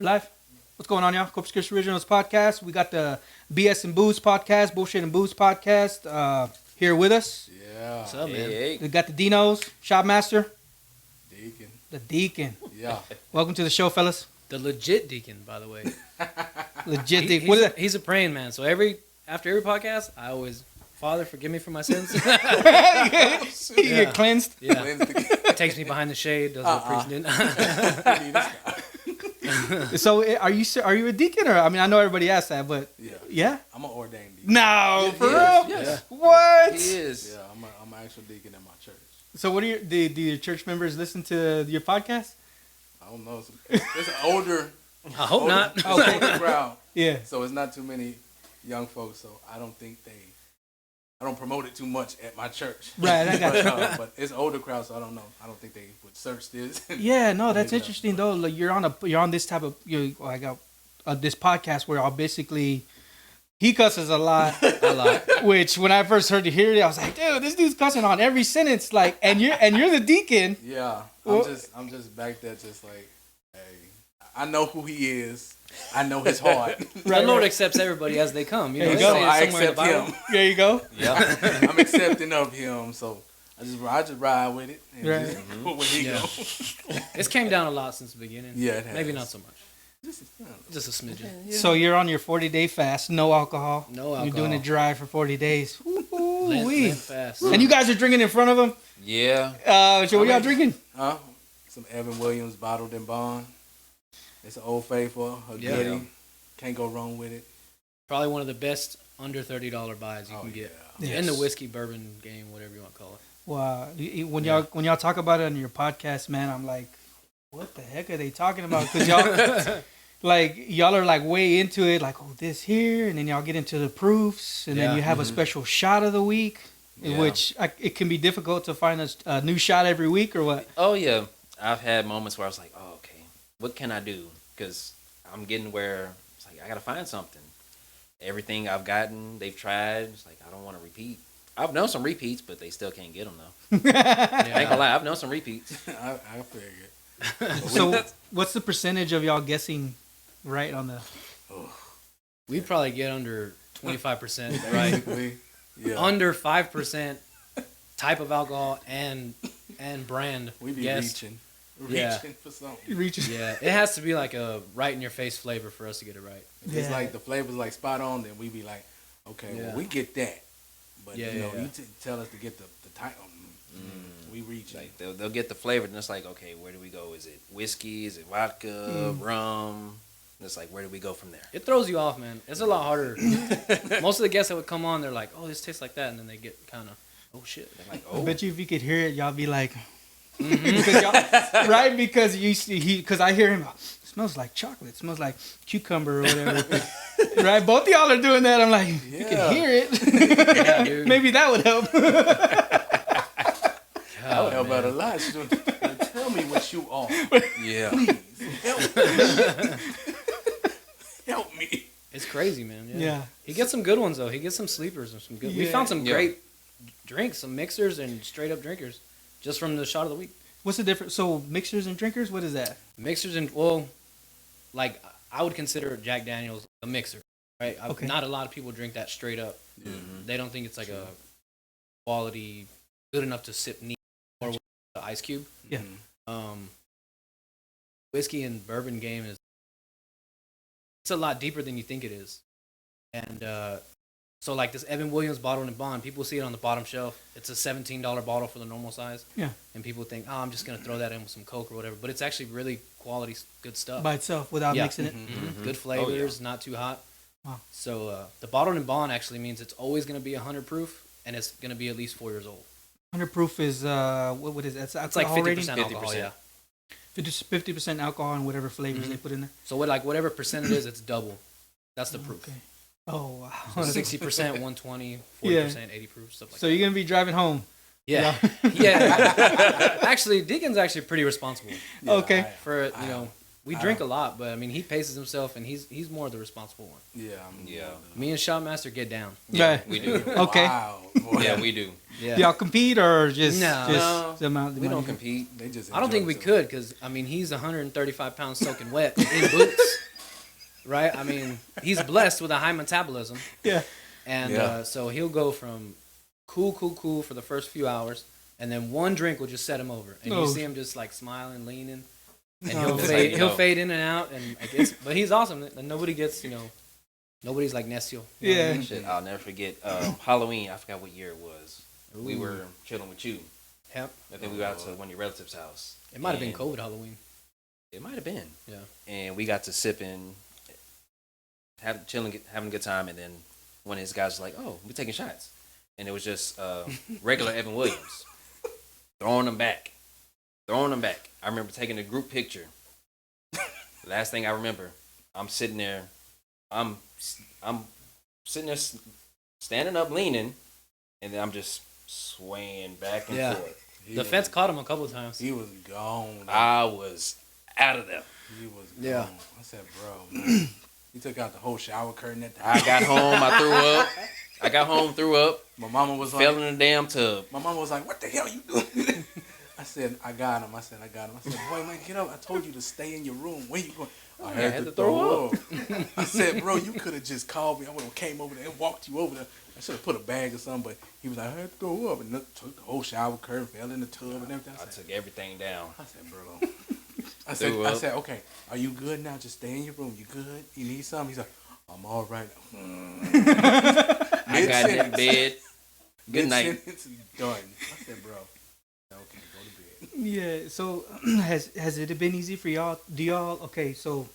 Live. What's going on, y'all? Corpus Christi Originals podcast. We got the BS and Booze podcast, Bullshit and Booze podcast here with us. Yeah. What's up, man? Hey. We got the Dinos, Shopmaster, Deacon. the Deacon. Yeah. Welcome to the show, fellas. The legit deacon, by the way. Legit Deacon. What is that? He's a praying man. So after every podcast, I always, Father, forgive me for my sins. You Yeah. get cleansed. Yeah. Wednesday. Takes me behind the shade. Does what priest did. So, are you a deacon or? I mean, I know everybody asks that, but Yeah. yeah. I'm an ordained deacon. No, for He real. is. Yes. What? He is. Yeah, I'm an actual deacon in my church. So, what do your church members listen to your podcast? I don't know. It's an older. I hope not. It's an older crowd. Yeah. So it's not too many young folks. So I don't promote it too much at my church. Right, I got you. But it's an older crowd, so I don't know. I don't think they would search this. Yeah, no, that's Maybe interesting though. Like you're on this type of this podcast where I'll basically he cusses a lot, which when I first heard to hear it, I was like, dude, this dude's cussing on every sentence. Like, and you're the deacon. Yeah. Well- I'm just back there, just like, hey, I know who he is. I know his heart. The Lord accepts everybody as they come. You There know, you go. it says I somewhere in the accept Bible. him. There you go. Yeah. I'm accepting of him, so I just ride with it and Right. just go where he Yeah. goes. It's came down a lot since the beginning. Yeah, it has. Maybe not so much. Just, Just a smidgen. So you're on your 40-day fast, no alcohol. No alcohol. You're doing it dry for 40 days. Lent fast. And you guys are drinking in front of him. Yeah. So what y'all drinking? some Evan Williams bottled in bond. It's an Old Faithful, a Yeah. goodie. Can't go wrong with it. Probably one of the best under $30 buys you Oh, can get. yeah. In the whiskey, bourbon game, whatever you want to call it. Wow. When y'all talk about it on your podcast, man, I'm like, what the heck are they talking about? Because y'all are like way into it, like, oh, this here, and then y'all get into the proofs, and then Yeah. you have a special shot of the week, in Yeah. which it can be difficult to find a new shot every week or what. Oh, yeah. I've had moments where I was like, oh, okay, what can I do? Because I'm getting where it's like, I got to find something. Everything I've gotten, they've tried. It's like, I don't want to repeat. I've known some repeats, but they still can't get them, though. I ain't gonna lie, I've known some repeats. I figured. So what's the percentage of y'all guessing right on the... We'd probably get under 25%, right? Basically, yeah. Under 5% type of alcohol and brand. We be Yes. reaching Yeah. for something. Reaches? Yeah, it has to be like a right in your face flavor for us to get it right. If it's Yeah. like the flavor's like spot on, then we be like, okay, Yeah. well, we get that. But Yeah, you know, yeah. you tell us to get the title. We reach Like, they'll get the flavor, and it's like, okay, where do we go? Is it whiskey? Is it vodka? Rum? And it's like, where do we go from there? It throws you off, man. It's a lot harder. Most of the guests that would come on, they're like, "Oh, this tastes like that," and then they get kind of, "Oh shit." They're like, I oh, bet you if you could hear it, y'all be like... Because y'all, right? Because because I hear him, it smells like chocolate, it smells like cucumber or whatever. Right? Both of y'all are doing that. I'm like, you Yeah. can hear it. Yeah, dude. Maybe that would help. that would help out a lot. She's doing, tell me what you are. yeah. Help me. Help me. It's crazy, man. Yeah. Yeah. He gets some good ones though. He gets some sleepers and some good. We Yeah. found some Yeah. great drinks, some mixers and straight up drinkers, just from the shot of the week. What's the difference? So mixers and drinkers, what is that? Mixers and well, like I would consider Jack Daniel's a mixer, right? Okay. Not a lot of people drink that straight up. Mhm. They don't think it's like a quality good enough to sip neat or with the ice cube. Yeah. Whiskey and bourbon game is it's a lot deeper than you think it is, and so like this Evan Williams bottle in bond, people see it on the bottom shelf. It's a $17 bottle for the normal size. Yeah. And people think, oh, I'm just gonna throw that in with some Coke or whatever, but it's actually really quality, good stuff. By itself without Yeah. mixing it? Mhm. Good Oh, yeah. flavors, not too hot. Wow. So the bottled in bond actually means it's always going to be 100 proof, and it's going to be at least 4 years old. 100 proof is, what is that? It's like Alcohol 50% rating? alcohol, 50%. yeah. 50% alcohol and whatever flavors they put in there. So whatever percent it is, it's double. That's the proof. Okay. Oh, wow. 60%, 120, 40%, 80 proof, stuff like So that. you're going to be driving home. Yeah. Yeah. Actually, Deacon's actually pretty responsible. Okay. For, you know, We drink a lot, but I mean, he paces himself, and he's more the responsible one. Yeah, Me and Shotmaster get down. Yeah, We do. Okay. Wow, boy. Yeah, we do. Yeah. Do y'all compete or just No. the amount? We don't compete. They just. I don't think we enjoy could, because I mean, he's 135 pounds soaking wet in boots, right? I mean, he's blessed with a high metabolism, Yeah. and so he'll go from cool for the first few hours, and then one drink will just set him over, and you see him just like smiling, leaning, and he'll fade in and out, and but he's awesome, and nobody gets nobody's like Necio. You know what I mean? Shit, I'll never forget Halloween. I forgot what year it was. Ooh. We were chilling with you. Yep. I think we got to one of your relatives' house. It might have been And COVID Halloween. It might have been. Yeah. And we got to sipping, chilling, having a good time, and then one of his guys was like, "Oh, we're taking shots," and it was just regular Evan Williams throwing them back. I remember taking a group picture. Last thing I remember, I'm sitting there, I'm sitting there, standing up, leaning, and then I'm just swaying back and forth. The fence caught him a couple of times. He was gone. I was out of there. He was gone. Yeah. I said, bro, man. He took out the whole shower curtain at the I got home, I threw up. I got home, threw up, My mama was fell like, in the damn tub. my mama was like, what the hell you doing? I said, I got him. I said, boy, man, get up. I told you to stay in your room. Where you going? I had to throw up. I said, bro, you could have just called me. I would have came over there and walked you over there. I should have put a bag or something, but he was like, I had to throw up. And took the whole shower curtain, fell in the tub and everything. I took everything down. I said, bro. I said, okay, are you good now? Just stay in your room. You good? You need something? He's like, I'm all right. I got in bed. Good night. Sentence done. I said, bro, okay, go to bed. Yeah. So has it been easy for y'all? Do y'all so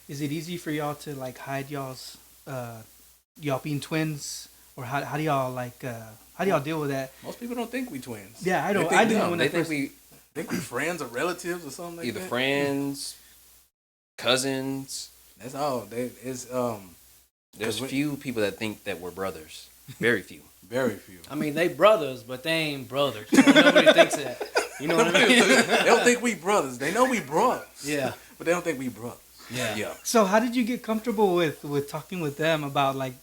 is it easy for y'all to like hide y'all's y'all being twins, or how do y'all how do y'all deal with that? Most people don't think we twins. Yeah, I don't. They I think didn't no, when They I think first. we friends or relatives or something like either that. friends, cousins. That's all. It's There's 'Cause few people that think that we're brothers. Very few. very few. I mean, they brothers, but they ain't brothers. Nobody thinks that. You know what I mean? They don't think we brothers. They know we brothers. Yeah. But they don't think we brothers. Yeah. Yeah. So how did you get comfortable with talking with them about like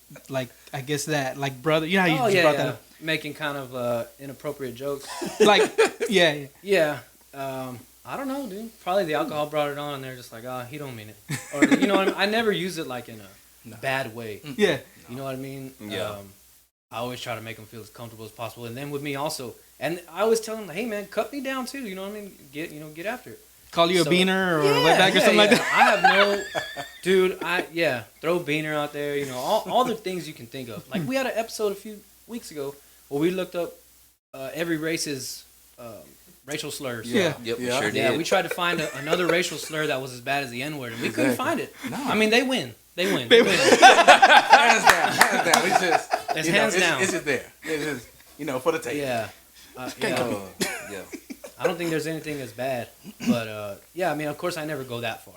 I guess that like brother? You know how you just brought that up. Making kind of inappropriate jokes. Like yeah. Yeah. I don't know, dude. Probably the alcohol brought it on, and they're just like, he don't mean it. Or, you know what I mean? I never use it like in a bad way. Yeah. You know what I mean? Yeah. I always try to make them feel as comfortable as possible. And then with me also. And I always tell them, hey, man, cut me down too. You know what I mean? Get after it. Call you So- a beaner or a wetback or something like that. I have no, dude. Throw beaner out there. You know, all the things you can think of. Like we had an episode a few weeks ago where we looked up every race's racial slurs. Yeah. Yep, we Yeah. sure Yeah, did. we tried to find another racial slur that was as bad as the N-word, and we couldn't Exactly. find it. No. I mean, they win. They win. Hands down. It's just It's hands down. It's just there. It's just for the tape. Yeah. Oh, yeah. I don't think there's anything as bad, but I mean, of course, I never go that far.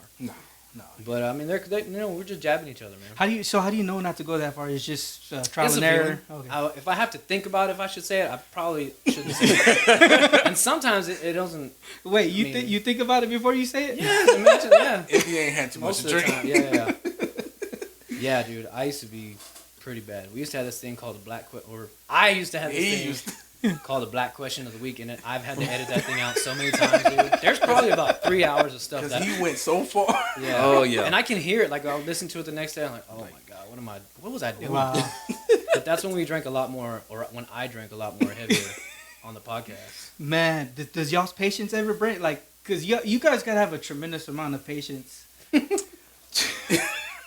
No. But I mean, we're just jabbing each other, man. How do you know not to go that far? It's just trial It's and a error. feeling. Okay. If I have to think about if I should say it, I probably shouldn't say it. And sometimes it doesn't. Wait, you I mean- you think about it before you say it? Yeah, imagine. Yeah, If you ain't had too much most to of the drink. time. Yeah. Yeah, dude. I used to be pretty bad. We used to have this thing called the I used to have this He thing used called the Black Question of the Week, and I've had to edit that thing out so many times, dude. There's probably about 3 hours of stuff because that. he went so far. Yeah. Oh, yeah. And I can hear it. Like I'll listen to it the next day. I'm like, oh my god, what was I doing? Wow. But that's when we drank a lot more, or when I drank a lot more heavier on the podcast. Man, does y'all's patience ever break? Like, cause you guys gotta have a tremendous amount of patience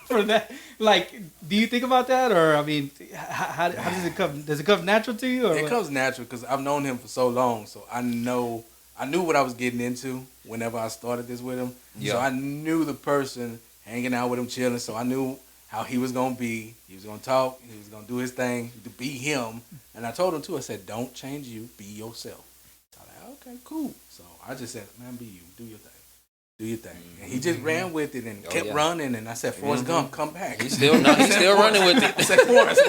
for that. Like, do you think about that, or I mean, how does it come? Does it come natural to you, or It what? comes natural because I've known him for so long, so I knew what I was getting into whenever I started this with him. Yeah. So I knew the person, hanging out with him, chilling. So I knew how he was gonna be. He was gonna talk. He was gonna do his thing, to be him. And I told him too. I said, "Don't change you. Be yourself." So I was like, "Okay, cool." So I just said, "Man, be you. Do your thing." Do your thing. And he just ran with it and kept running. And I said, Forrest Gump, come back. He's still running with it. I said, Forrest,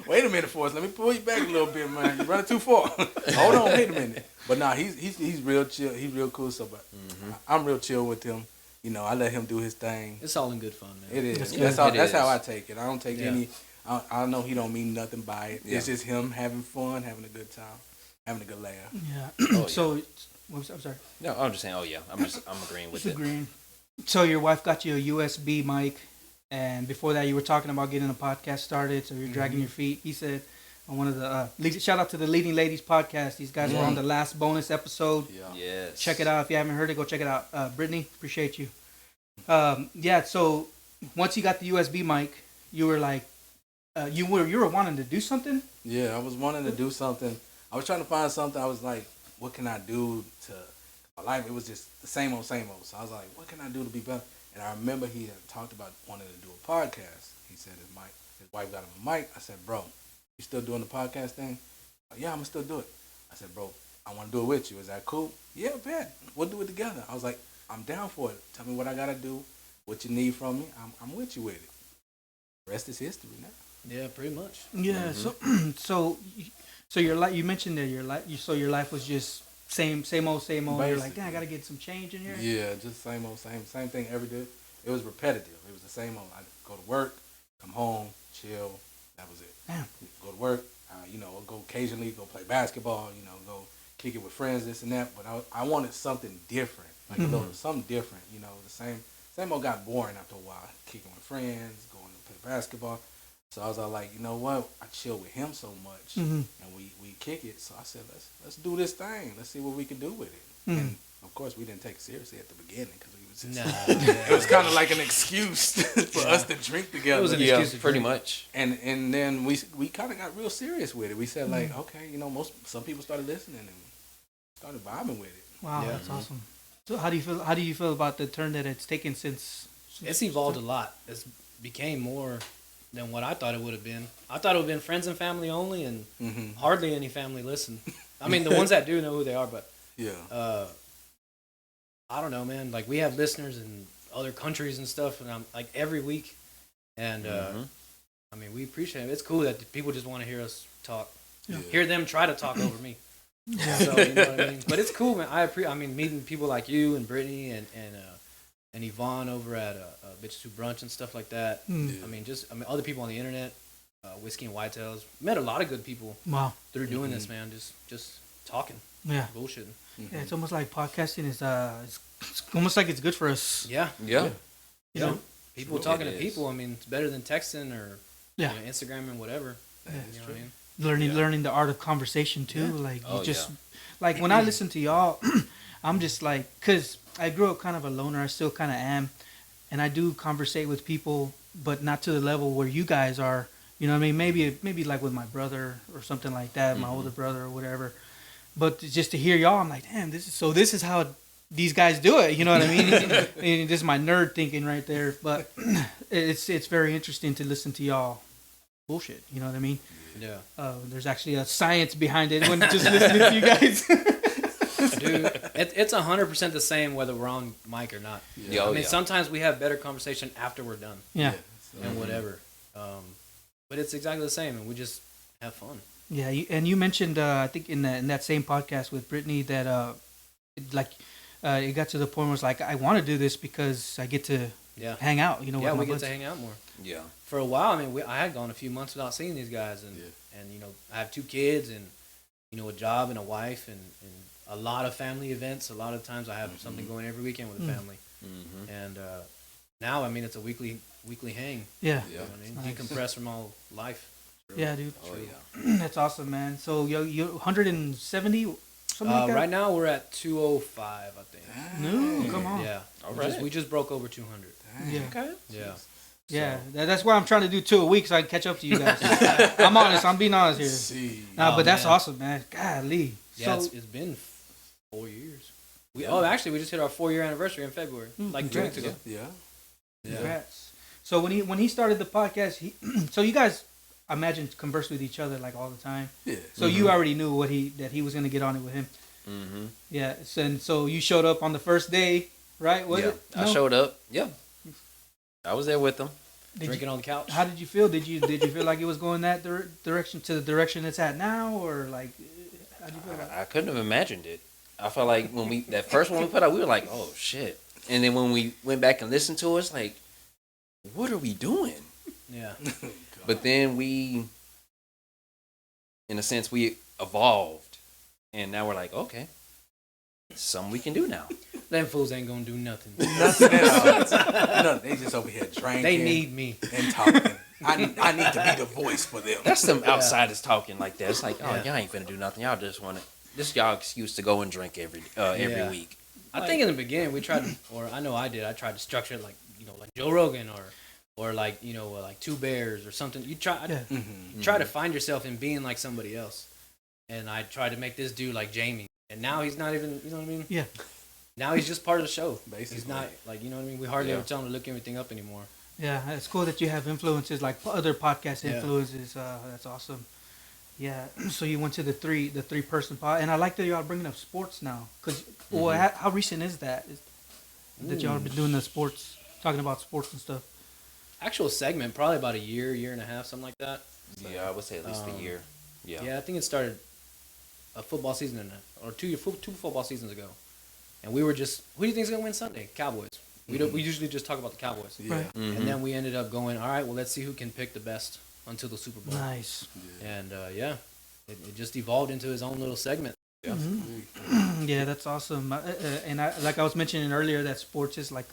wait a minute, Forrest. Let me pull you back a little bit, man. You're running too far. Hold on, wait a minute. But nah, he's real chill. He's real cool. So, but I'm real chill with him. You know, I let him do his thing. It's all in good fun, man. It is. That's how I take it. I don't take any. I know he don't mean nothing by it. It's just him having fun, having a good time, having a good laugh. Yeah. So, I'm sorry. No, I'm just saying. Oh yeah, I'm agreeing with it. Agreeing. So your wife got you a USB mic, and before that, you were talking about getting a podcast started. So you're dragging your feet. He said on one of the shout out to the Leading Ladies podcast. These guys were on the last bonus episode. Yeah. Yes. Check it out if you haven't heard it. Go check it out. Brittany, appreciate you. So once you got the USB mic, you were like, you were wanting to do something. Yeah, I was wanting to do something. I was trying to find something. I was like, what can I do to my life? It was just the same old, same old. So I was like, what can I do to be better? And I remember he had talked about wanting to do a podcast. He said his wife got him a mic. I said, bro, you still doing the podcast thing? Yeah, I'm gonna still do it. I said, bro, I want to do it with you. Is that cool? Yeah, bet. We'll do it together. I was like, I'm down for it. Tell me what I gotta do, what you need from me. I'm with you with it. The rest is history now. Yeah, pretty much. Yeah. So your life. You mentioned that your life was just same old. Basically. You're like, I gotta get some change in here. Yeah, just same old, same thing every day. It was repetitive. It was the same old. I go to work, come home, chill. That was it. Damn. Go to work. I'll go occasionally go play basketball. Go kick it with friends, this and that. But I wanted something different, like a little something different. The same old got boring after a while. Kicking with friends, going to play basketball. So I was all like, you know what? I chill with him so much, and we kick it. So I said, let's do this thing. Let's see what we can do with it. And of course, we didn't take it seriously at the beginning because we was just it was kind of like an excuse for us to drink together. It was an excuse, pretty much. And then we kind of got real serious with it. We said like, okay, some people started listening and started vibing with it. Wow, that's awesome. So how do you feel about the turn that it's taken since? It's evolved a lot. It's became more than what I thought it would have been. I thought it would have been friends and family only, and hardly any family listen. I mean, the ones that do know who they are, but I don't know, man. Like, we have listeners in other countries and stuff, and I'm like every week, and I mean, we appreciate it. It's cool that people just want to hear us talk, hear them try to talk over me. So, you know what I mean? But it's cool, man. I mean, meeting people like you and Brittany and Yvonne over at Bitches Who Brunch and stuff like that. I mean, other people on the internet, Whiskey and Whitetails. Met a lot of good people. Wow. Through doing this, man. Just talking. Yeah. Bullshitting. Yeah, it's almost like podcasting is it's almost like it's good for us. Yeah. Yeah. You know? People talking to people. I mean, it's better than texting or Instagram and whatever. Yeah, you know what I mean? Learning the art of conversation too. Like like when I listen to y'all, I'm just like, cause I grew up kind of a loner. I still kind of am, and I do conversate with people, but not to the level where you guys are. You know what I mean? Maybe like with my brother or something like that, my older brother or whatever. But just to hear y'all, I'm like, damn, this is how these guys do it. You know what I mean? And this is my nerd thinking right there. But it's very interesting to listen to y'all bullshit. You know what I mean? Yeah. There's actually a science behind it when just listening to you guys. Dude, it's 100% the same whether we're on mic or not. Yeah. I mean, sometimes we have better conversation after we're done. Yeah. And whatever. But it's exactly the same, and we just have fun. Yeah, you mentioned I think in that same podcast with Brittany that it got to the point where it's like, I want to do this because I get to hang out. You know, yeah, with we my get buds. to hang out more. Yeah. For a while, I mean, I had gone a few months without seeing these guys, and I have 2 kids and a job and a wife and a lot of family events. A lot of times I have something going every weekend with the family, and now I mean it's a weekly hang. Yeah. You know what I mean? Decompress from all life. Yeah, dude. Oh yeah. That's awesome, man. So you 170 something like that? Right now we're at 205, I think. No, come on. Yeah. All right. We just broke over 200. Yeah. Okay. Yeah. Yeah, that's why I'm trying to do 2 a week so I can catch up to you guys. I'm honest. I'm being honest here. See. But that's man. awesome, man. Golly. Yeah, So, it's been 4 years. Actually, we just hit our 4-year anniversary in February, like 2 weeks ago. Yeah. congrats. So when he started the podcast, so you guys, I imagine, converse with each other like all the time. Yeah. So you already knew that he was going to get on it with him. Mm-hmm. Yeah. So you showed up on the first day, right? Was it? I No? showed up. Yeah, I was there with them. Drinking on the couch. How did you feel? Did you feel like it was going that direction to the direction it's at now, or like how did you feel about it? I couldn't have imagined it. I felt like when that first one we put out, we were like, oh shit. And then when we went back and listened to it, it's like, what are we doing? Yeah. But then we, in a sense, we evolved, and now we're like, okay, something we can do now. Them fools ain't gonna do nothing. Nothing at all. No, they just over here drinking. They need me. and talking. I need to be the voice for them. That's them outsiders talking like that. It's like, oh, Yeah. y'all ain't finna do nothing. Y'all just want to. This is y'all excuse to go and drink every Yeah. week. I think in the beginning we tried to, or I know I did. I tried to structure it like like Joe Rogan or like like Two Bears or something. You try Mm-hmm. try to find yourself in being like somebody else. And I tried to make this dude like Jamie, and now he's not even. You know what I mean? Yeah. Now he's just part of the show. Basically. He's not like what I mean. We hardly Yeah. ever tell him to look everything up anymore. Yeah, it's cool that you have influences like other podcast Yeah. influences. That's awesome. Yeah, so you went to the three person pod, and I like that y'all bringing up sports now. Cause how recent is that? That y'all been doing the sports, talking about sports and stuff. Actual segment, probably about a year and a half, something like that. Yeah, I would say at least a year. Yeah. Yeah, I think it started a football season or two football seasons ago, and we were just, who do you think is gonna win Sunday? Cowboys. We usually just talk about the Cowboys. Yeah. Right. Mhm. And then we ended up going, all right, well, let's see who can pick the best until the Super Bowl. Nice. And it just evolved into his own little segment. Yeah. Yeah, that's awesome. And like I was mentioning earlier, that sports is like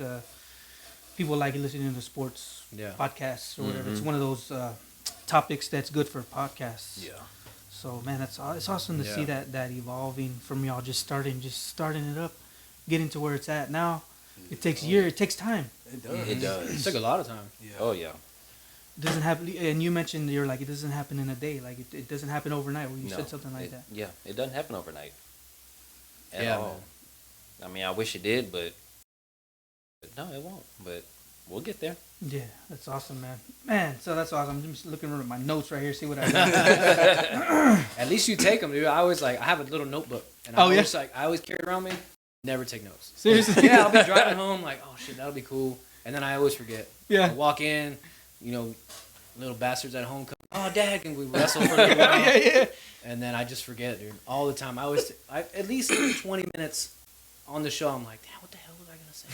people like listening to sports Yeah. podcasts or whatever. It's one of those topics that's good for podcasts. Yeah. So man, it's awesome to see Yeah. that evolving from y'all just starting it up, getting to where it's at now. It takes years. It takes time. It does. It It does. took a lot of time. Yeah. Oh yeah. It doesn't happen. And you mentioned you're like it doesn't happen in a day. Like it doesn't happen overnight. Where you said something like that. Yeah, it doesn't happen overnight. At Yeah, all. I mean, I wish it did, but no, it won't. But we'll get there. Yeah, that's awesome, man. Man, so that's awesome. I'm just looking at my notes right here, see what I got. At least you take them, dude. I always I have a little notebook, and Oh, yeah? I always carry it around me. Never take notes. Seriously? Yeah, I'll be driving home like, oh shit, that'll be cool, and then I always forget. I Yeah. walk in, little bastards at home come, oh dad, can we wrestle for a little while? yeah. And then I just forget, dude, all the time. I at least 20 minutes on the show. I'm like, damn, what the hell was I gonna say?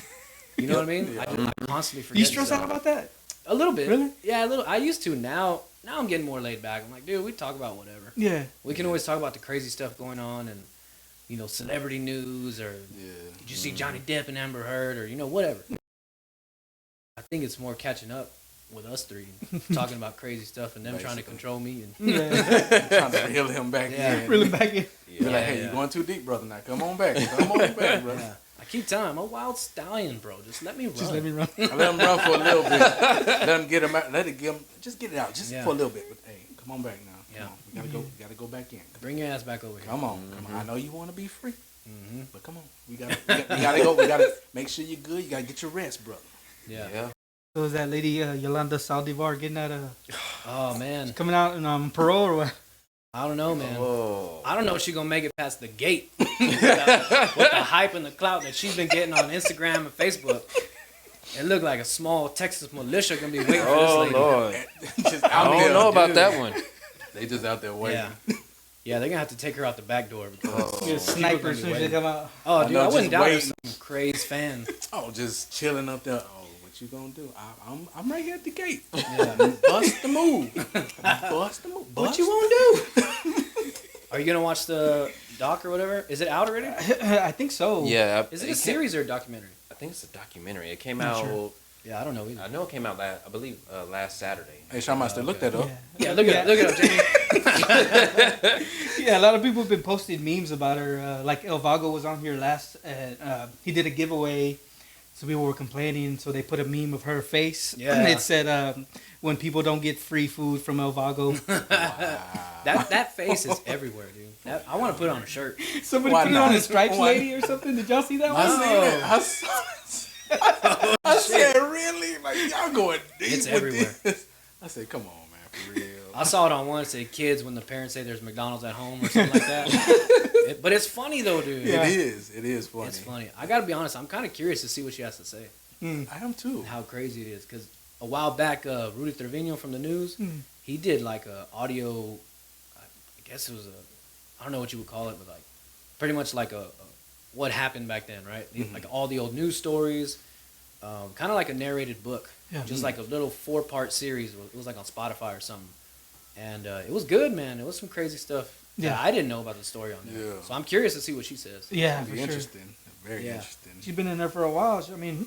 You know what I mean? Yeah. I constantly forget. You stress stuff. out about that? A little bit. Really? Yeah, a little. I used to. Now I'm getting more laid back. I'm like, dude, we talk about whatever. Yeah. We can always talk about the crazy stuff going on and celebrity news or Yeah. did you see Johnny Depp and Amber Heard or whatever. I think it's more catching up with us three talking about crazy stuff and them trying to Basically. control me and Yeah. Trying to reel him back Yeah. in. Really back in. You're like, hey, Yeah. you're going too deep, brother. Now come on back. Come on back, brother. yeah. I keep telling him I'm a wild stallion, bro. Just let me run. Just let me run. I let him run for a little bit. Let him get him out. Just get it out, just Yeah. for a little bit. But hey, come on back now. Come Yeah. on. We gotta go. We gotta go back in. Bring your ass back over here. Come on. I know you want to be free, Mm-hmm. but come on. We gotta go. We gotta make sure you're good. You gotta get your rest, brother. Yeah. Yeah. So was that lady Yolanda Saldivar getting out Oh man, coming out on parole or what? I don't know, man. Oh. I don't know if she's gonna make it past the gate with the hype and the clout that she's been getting on Instagram and Facebook. It looked like a small Texas militia gonna be waiting for this Oh lady. Lord. Just I out don't there, know about dude. that one. They just out there waiting. Yeah, yeah, they're gonna have to take her out the back door because Yeah, sniper gonna as be soon as they waiting. come out. oh, I dude, know, I just wouldn't doubt there's waiting. some crazy fan. Oh, just chilling up there. Oh, what you gonna do? I'm right here at the gate. Yeah. Bust the move. Bust the move. What you gonna do? Are you gonna watch the doc or whatever? Is it out already? I think so. Yeah. Is it a series or a documentary? I think it's a documentary. It came Not out. sure. Yeah, I don't know either. I know it came out I believe last Saturday. Hey, Sean Master, look that up. Yeah, look it up. Look it up, Jamie. Yeah, a lot of people have been posting memes about her. Like El Vago was on here last, and he did a giveaway. So people were complaining, so they put a meme of her face. Yeah. And it said, when people don't get free food from El Vago. That face is everywhere, dude. I want to put it on a shirt. Somebody Why put it on not? a Stripes Why- lady or something. Did y'all see that I one? seen it. I saw it. I said, really? Like, y'all going deep It's with everywhere. this. I said, come on, man. Real. I saw it on one. It said kids when the parents say there's McDonald's at home or something like that. But it's funny though, dude. It is. It is funny. It's funny. I gotta be honest. I'm kind of curious to see what she has to say. I am too. How crazy it is. Because a while back, Rudy Trevino from the news, he did like a audio. I guess it was I don't know what you would call it, but like pretty much like a what happened back then, right? Like all the old news stories, kind of like a narrated book. Yeah. Just like a little 4-part series. It was like on Spotify or something. And it was good, man. It was some crazy stuff that I didn't know about the story on there. Yeah. So I'm curious to see what she says. Yeah, It'll for be sure. interesting. Very interesting. She's been in there for a while. So, I mean,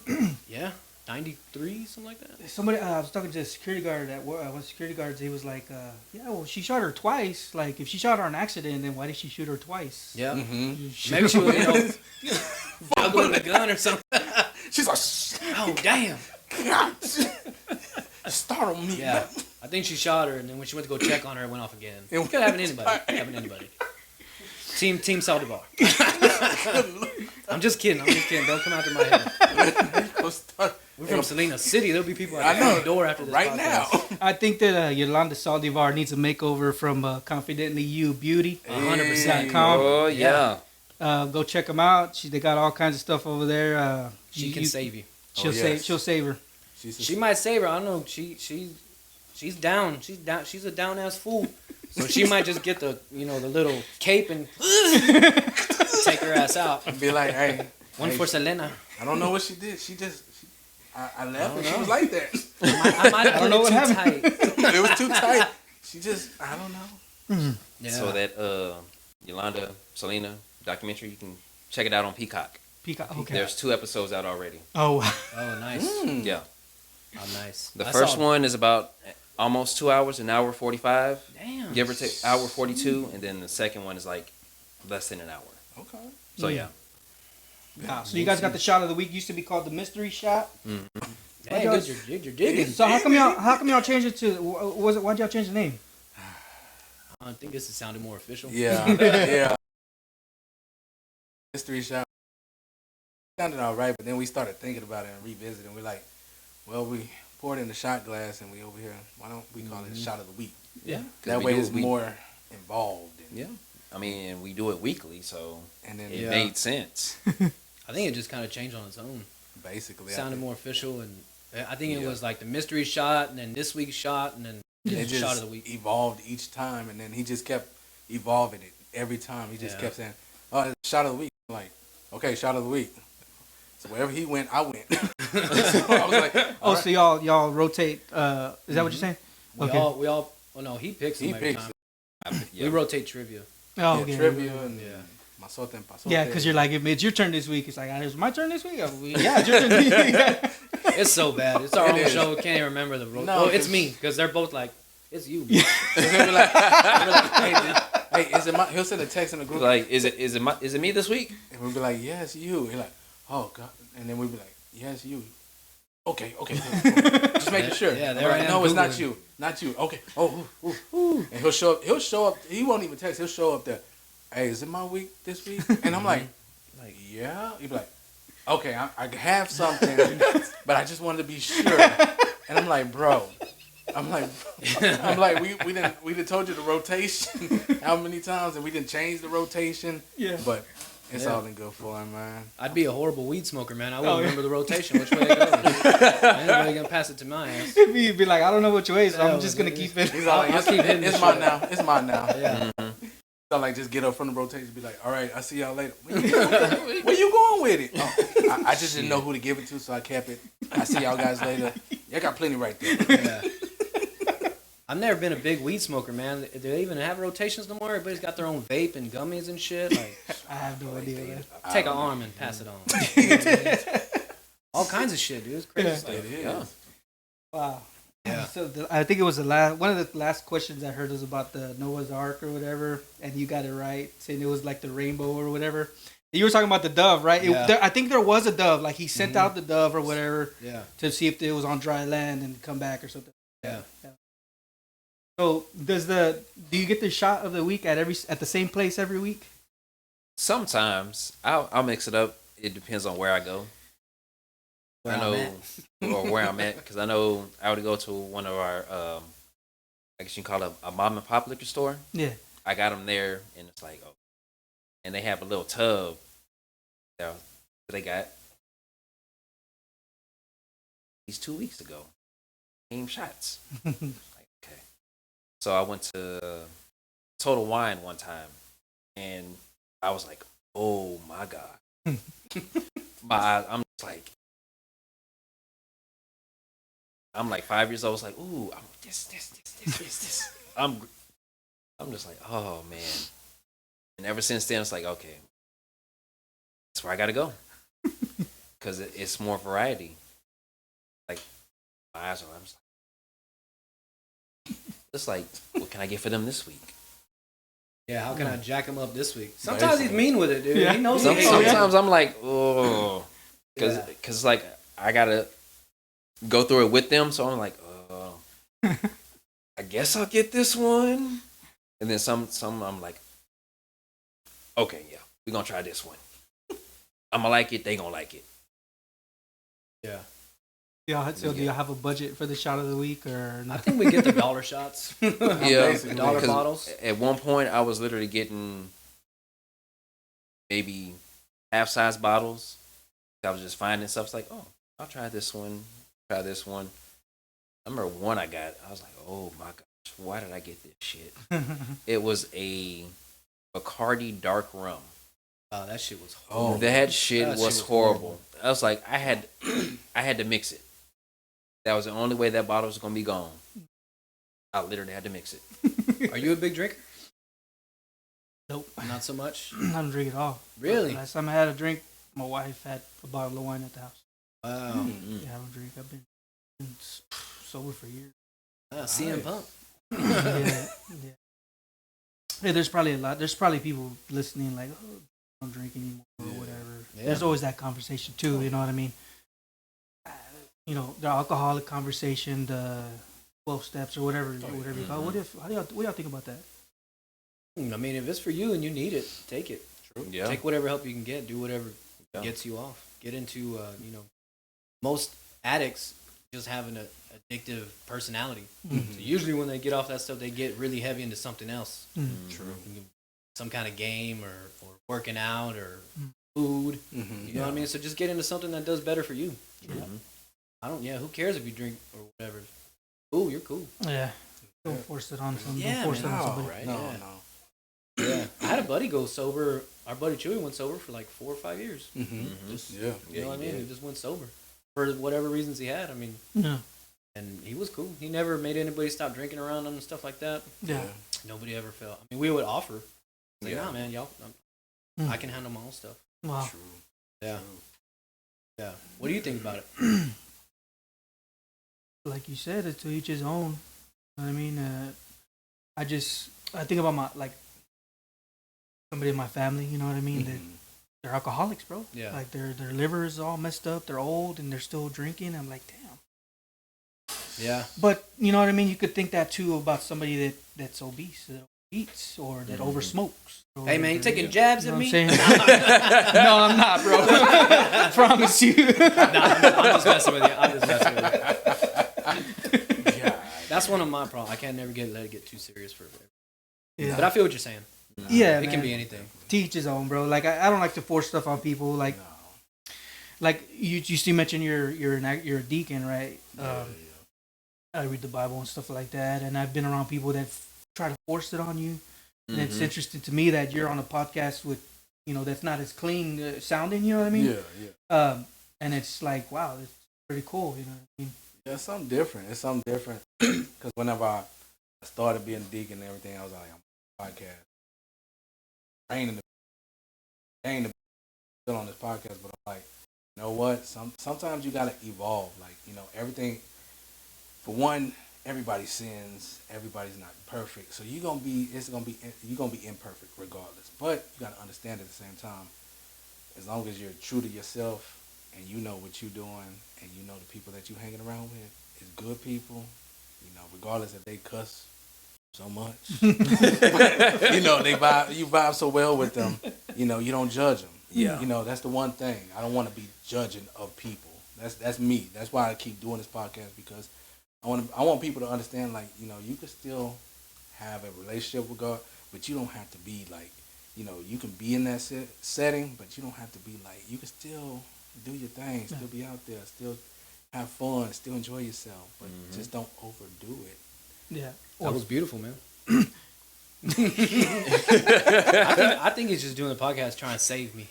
Yeah, 93, something like that. somebody. I was talking to a security guard at one of the security guards. He was like, "Yeah, well, she shot her twice. Like, if she shot her on accident, then why did she shoot her twice? Yeah. Mm-hmm. Maybe she was, juggling the gun or something. She's like, Oh, damn. God, start on me. Yeah. I think she shot her, and then when she went to go check on her, it went off again. It It could happen to anybody. Could happen to anybody. Team Saldivar. I'm just kidding. Don't come out to my head. We're from Salina City. There'll be people at the door after this right podcast. now. I think that Yolanda Saldivar needs a makeover from Confidently You Beauty. 100%. Oh yeah. Go check them out. They got all kinds of stuff over there. She can save you. She'll save her. She might save her. I don't know. She's down. She's a down ass fool. So she might just get the the little cape and take her ass out. Be like, hey. One for Selena. I don't know what she did. I left and she was like that. I might have know put what it too tight. It was too tight. I don't know. Yeah. So that Yolanda Selena documentary, you can check it out on Peacock. Peacock. Okay. There's 2 episodes out already. Oh. Oh, nice. Yeah. Oh, nice. The I first saw- one is about almost 2 hours, an hour 45, Damn. give or take hour 42, and then the second one is like less than an hour. Okay. So yeah. So you guys got the shot of the week. Used to be called the mystery shot. Dang, good, you're digging. So how come y'all changed it to? Why'd y'all change the name? I think this is sounding more official. Yeah. Yeah. Mystery shot sounded all right, but then we started thinking about it and revisiting. We're like, well, we poured in the shot glass and we over here. Why don't we call it shot of the week? Yeah. That way it's more involved. Yeah. I mean, we do it weekly, so And then it made sense. I think it just kind of changed on its own. basically, Sounded more official, and I think it was like the mystery shot, and then this week's shot, and then it the just shot of the week. evolved each time, and then he just kept evolving it every time. He just kept saying, "Oh, it's shot of the week." I'm like, okay, shot of the week. So wherever he went, I went. So I was like, Oh, so y'all rotate. Is that what you're saying? We all. Oh no, he picks them he every picks time. it. We rotate trivia. Oh, Yeah, trivia and Yeah. Masote and Pasote. Yeah, because you're like, if it's your turn this week, it's like, it's my turn this week. Yeah, it's your turn this week. It's so bad. It's our It own is. show. Can't even remember the rotate. No, it's 'cause- me because they're both like, it's you. We'll be like, hey, is it my? He'll send a text in the group. Like, is it me this week? And we'll be like, yes, you. He's like, oh, God. And then we'll be like, yes, you. Okay. Just making sure. Yeah, I'm there I like, am no, it's not Googling. you. Not you. Okay. Oh, and he'll show up. He won't even text. He'll show up there. Hey, is it my week this week? And I'm like, yeah. He'd be like, okay, I have something, but I just wanted to be sure. And I'm like, bro. We didn't told you the rotation how many times, and we didn't change the rotation. Yeah. But it's all in good form, man. I'd be a horrible weed smoker, man. I wouldn't remember the rotation, which way it goes. Ain't nobody gonna pass it to my ass. He'd be like, I don't know which way, so I'm just gonna keep it. He's all like, I'll keep hitting it's this mine shit. now. It's mine now. Yeah. So like, just get up from the rotation, be like, all right, I'll see y'all later. Where you going with it? Oh, I just didn't know who to give it to, so I kept it. I see y'all guys later. Y'all got plenty right there. Yeah. I've never been a big weed smoker, man. Do they even have rotations no more? Everybody's got their own vape and gummies and shit. Like, I have no idea. Man. take an arm and pass it on. All kinds of shit, dude. It's crazy Yeah. stuff. It is. Yeah. Wow. Yeah. So I think it was one of the last questions I heard was about the Noah's Ark or whatever, and you got it right, saying it was like the rainbow or whatever. You were talking about the dove, right? Yeah. I think there was a dove. Like he sent out the dove or whatever Yeah. to see if it was on dry land and come back or something. Yeah. So do you get the shot of the week at the same place every week? Sometimes I'll mix it up. It depends on where I go. Where I I'm know, at. or where I'm at, because I know I would go to one of our I guess you can call it a mom and pop liquor store. Yeah. I got them there, and it's like, oh, and they have a little tub that they got these 2 weeks ago. Game shots. Like, okay. So I went to Total Wine one time, and I was like, oh my God. I'm just like, I'm like 5 years old. I was like, ooh, this. I'm just like, oh man. And ever since then, it's like, okay, that's where I gotta go, because it's more variety. Like my eyes are, I'm just like, it's like, what can I get for them this week? Yeah, how can I jack him up this week? Sometimes he's mean with it, dude. Yeah. He knows. Sometimes I'm like, oh, because it's like I gotta go through it with them. So I'm like, oh, I guess I'll get this one. And then some I'm like, okay, yeah, we're gonna try this one. I'm gonna like it. They gonna like it. Yeah. Yeah. So do you have a budget for the shot of the week or I not? think we get the dollar shots. Yeah, dollar 'cause bottles. At one point, I was literally getting maybe half-size bottles. I was just finding stuff. It's like, oh, I'll try this one. Try this one. I remember one I got. I was like, oh my gosh, why did I get this shit? It was a Bacardi dark rum. Oh, that shit was horrible. Oh, that shit That was shit was horrible. I was like, I had to mix it. That was the only way that bottle was gonna be gone. I literally had to mix it. Are you a big drinker? Nope. Not so much. I don't drink at all. Really? Last time I had a drink, my wife had a bottle of wine at the house. Wow. Yeah, I don't drink. I've been sober for years. CM Punk. Yeah. Hey, there's probably a lot. There's probably people listening like, oh, I don't drink anymore or whatever. Yeah. There's always that conversation too. You know what I mean? You know, the alcoholic conversation, the 12 steps or whatever you call it. What do y'all think about that? I mean, if it's for you and you need it, take it. True. Yeah. Take whatever help you can get. Do whatever Yeah. gets you off. Get into, most addicts just have an addictive personality. Mm-hmm. So usually when they get off that stuff, they get really heavy into something else. Mm-hmm. True. Some kind of game or working out or food. Mm-hmm. You know what I mean? So just get into something that does better for you. Mhm. Who cares if you drink or whatever? Ooh, you're cool. Yeah. Don't force it on somebody. Yeah, Don't force man. it on No, somebody. right? no, Yeah. no. Yeah. I had a buddy go sober. Our buddy Chewy went sober for like 4 or 5 years. Mm-hmm. Just, Yeah. you know what I he mean? did. He just went sober for whatever reasons he had. I mean, Yeah. and he was cool. He never made anybody stop drinking around him and stuff like that. Yeah. Nobody ever felt. I mean, we would offer. Like, Yeah. nah, man, y'all, Mm. I can handle my own stuff. Wow. True. Yeah. Yeah. What do you think about it? Like you said, it's to each his own. You know what I mean? I think about my, like, somebody in my family, you know what I mean? That they're alcoholics, bro. Yeah. Like their liver is all messed up. They're old and they're still drinking. I'm like, damn. Yeah. But you know what I mean? You could think that too about somebody that's obese, that eats, or that over smokes. Hey, man, you taking jabs You at know me? what I'm saying? No, I'm not, bro. I promise you. I'm just messing with you. Yeah. That's one of my problems. I can't never let it get too serious for it. Yeah. But I feel what you're saying. Yeah, It man. can be anything. To each his own, bro. Like I don't like to force stuff on people. Like No. like you still mentioned you're a deacon, right? I read the Bible and stuff like that, and I've been around people that try to force it on you. And it's interesting to me that you're on a podcast with, that's not as clean sounding. You know what I mean? Yeah. And it's like, wow, it's pretty cool. You know what I mean? Yeah, it's something different. It's something different. Because whenever I started being a deacon and everything, I was like, I'm on a podcast. Training still on this podcast, but I'm like, you know what? Sometimes you gotta evolve. Like, everything. For one, everybody sins. Everybody's not perfect, so you're gonna be imperfect regardless. But you gotta understand at the same time, as long as you're true to yourself and you know what you're doing and you know the people that you're hanging around with is good people, regardless if they cuss so much, you vibe so well with them, you don't judge them. Yeah. That's the one thing. I don't want to be judging of people. That's me. That's why I keep doing this podcast, because I want people to understand, like, you know, you can still have a relationship with God, but you don't have to be like, you know, you can be in that setting, but you don't have to be like, you can still do your thing, still be out there, still have fun, still enjoy yourself, but just don't overdo it. Yeah. That was beautiful, man. I think he's just doing the podcast trying to save me.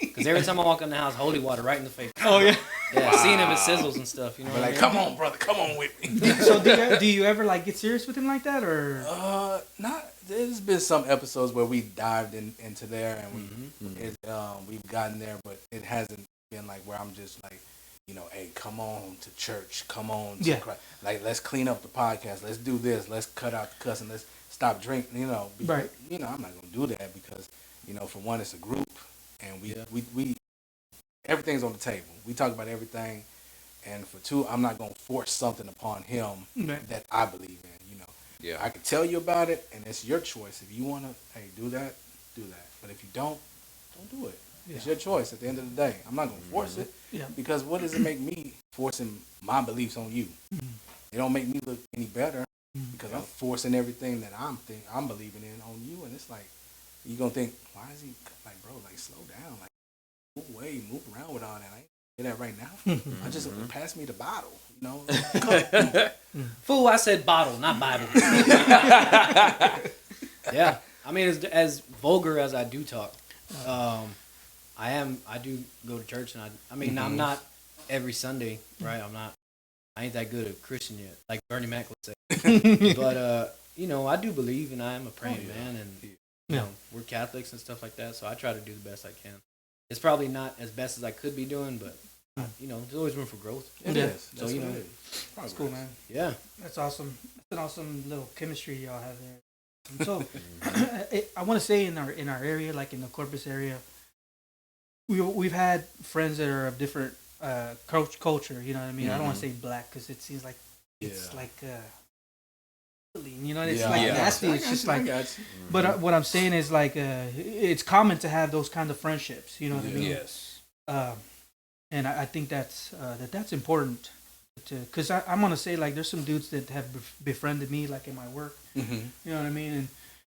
Because every time I walk in the house, holy water right in the face. Oh yeah. Yeah, seeing if it sizzles and stuff. You know, But like, come on, brother, come on with me. So do you ever like get serious with him like that, or? Not. There's been some episodes where we dived into there and we've gotten there, but it hasn't been like where I'm just like, you know, hey, come on to church, come on to Christ. Like, let's clean up the podcast, let's do this, let's cut out the cussing, let's stop drinking, you know. Because, right. You know, I'm not gonna do that because, you know, for one, it's a group, and we everything's on the table. We talk about everything, and for two, I'm not gonna force something upon him that I believe in. You know, I can tell you about it, and it's your choice. If you wanna, hey, do that, do that. But if you don't do it. It's your choice at the end of the day. I'm not gonna force it because what does it make me forcing my beliefs on you? It don't make me look any better because I'm forcing everything that I'm believing in on you, and it's like you're gonna think, why is he like, bro, like slow down, like move around with all that. I ain't do that right now. I just pass me the bottle, you know. Fool, I said bottle, not Bible. Yeah, I mean, as vulgar as I do talk, I do go to church, and I mean, I'm not every Sunday, right? I ain't that good a Christian yet, like Bernie Mac would say. But you know, I do believe, and I am a praying man, and you know, we're Catholics and stuff like that, so I try to do the best I can. It's probably not as best as I could be doing, but you know, there's always room for growth. It is. So you know, that's cool, man. Yeah, that's awesome. That's an awesome little chemistry y'all have there. So, I want to say in our area, like in the Corpus area, we've had friends that are of different culture. You know what I mean? I don't want to say black because it seems like it's like you know, it's like nasty. It's just like. But what I'm saying is like it's common to have those kind of friendships. You know what I mean? Yes. And I think that's important. Because I'm gonna say, like, there's some dudes that have befriended me, like in my work. You know what I mean? And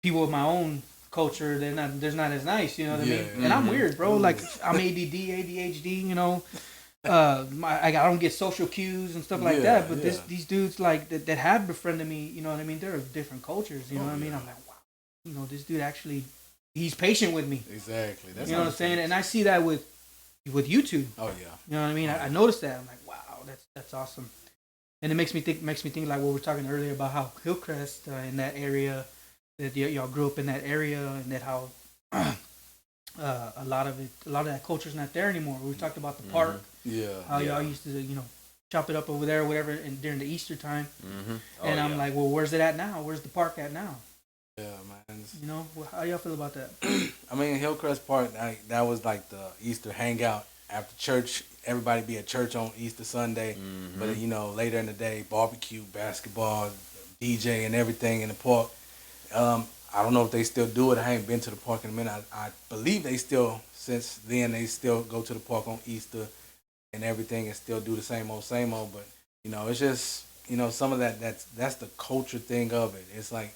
people of my own culture, they're not as nice. You know what I mean? And I'm weird, bro. Like, I'm ADD, ADHD. You know, I don't get social cues and stuff like that. But these dudes like that have befriended me. You know what I mean? They're of different cultures. You know what I mean? I'm like, wow. You know, this dude actually, he's patient with me. Exactly. That's, you know what I'm saying? And I see that with YouTube. Oh yeah. You know what I mean? I noticed that. I'm like, wow, that's awesome. And it makes me think like what we were talking earlier about how Hillcrest in that area, that y'all grew up in that area, and that how a lot of that culture's not there anymore. We talked about the park. How y'all used to, you know, chop it up over there or whatever, and during the Easter time. And I'm like, well, where's it at now? Where's the park at now? Yeah, man. You know, how y'all feel about that? I mean, Hillcrest Park, that was like the Easter hangout after church. Everybody be at church on Easter Sunday, but you know, later in the day, barbecue, basketball, DJ, and everything in the park. I don't know if they still do it. I ain't been to the park in a minute. I believe they still, since then, they still go to the park on Easter and everything, and still do the same old. But you know, it's just, you know, some of that's the culture thing of it. It's like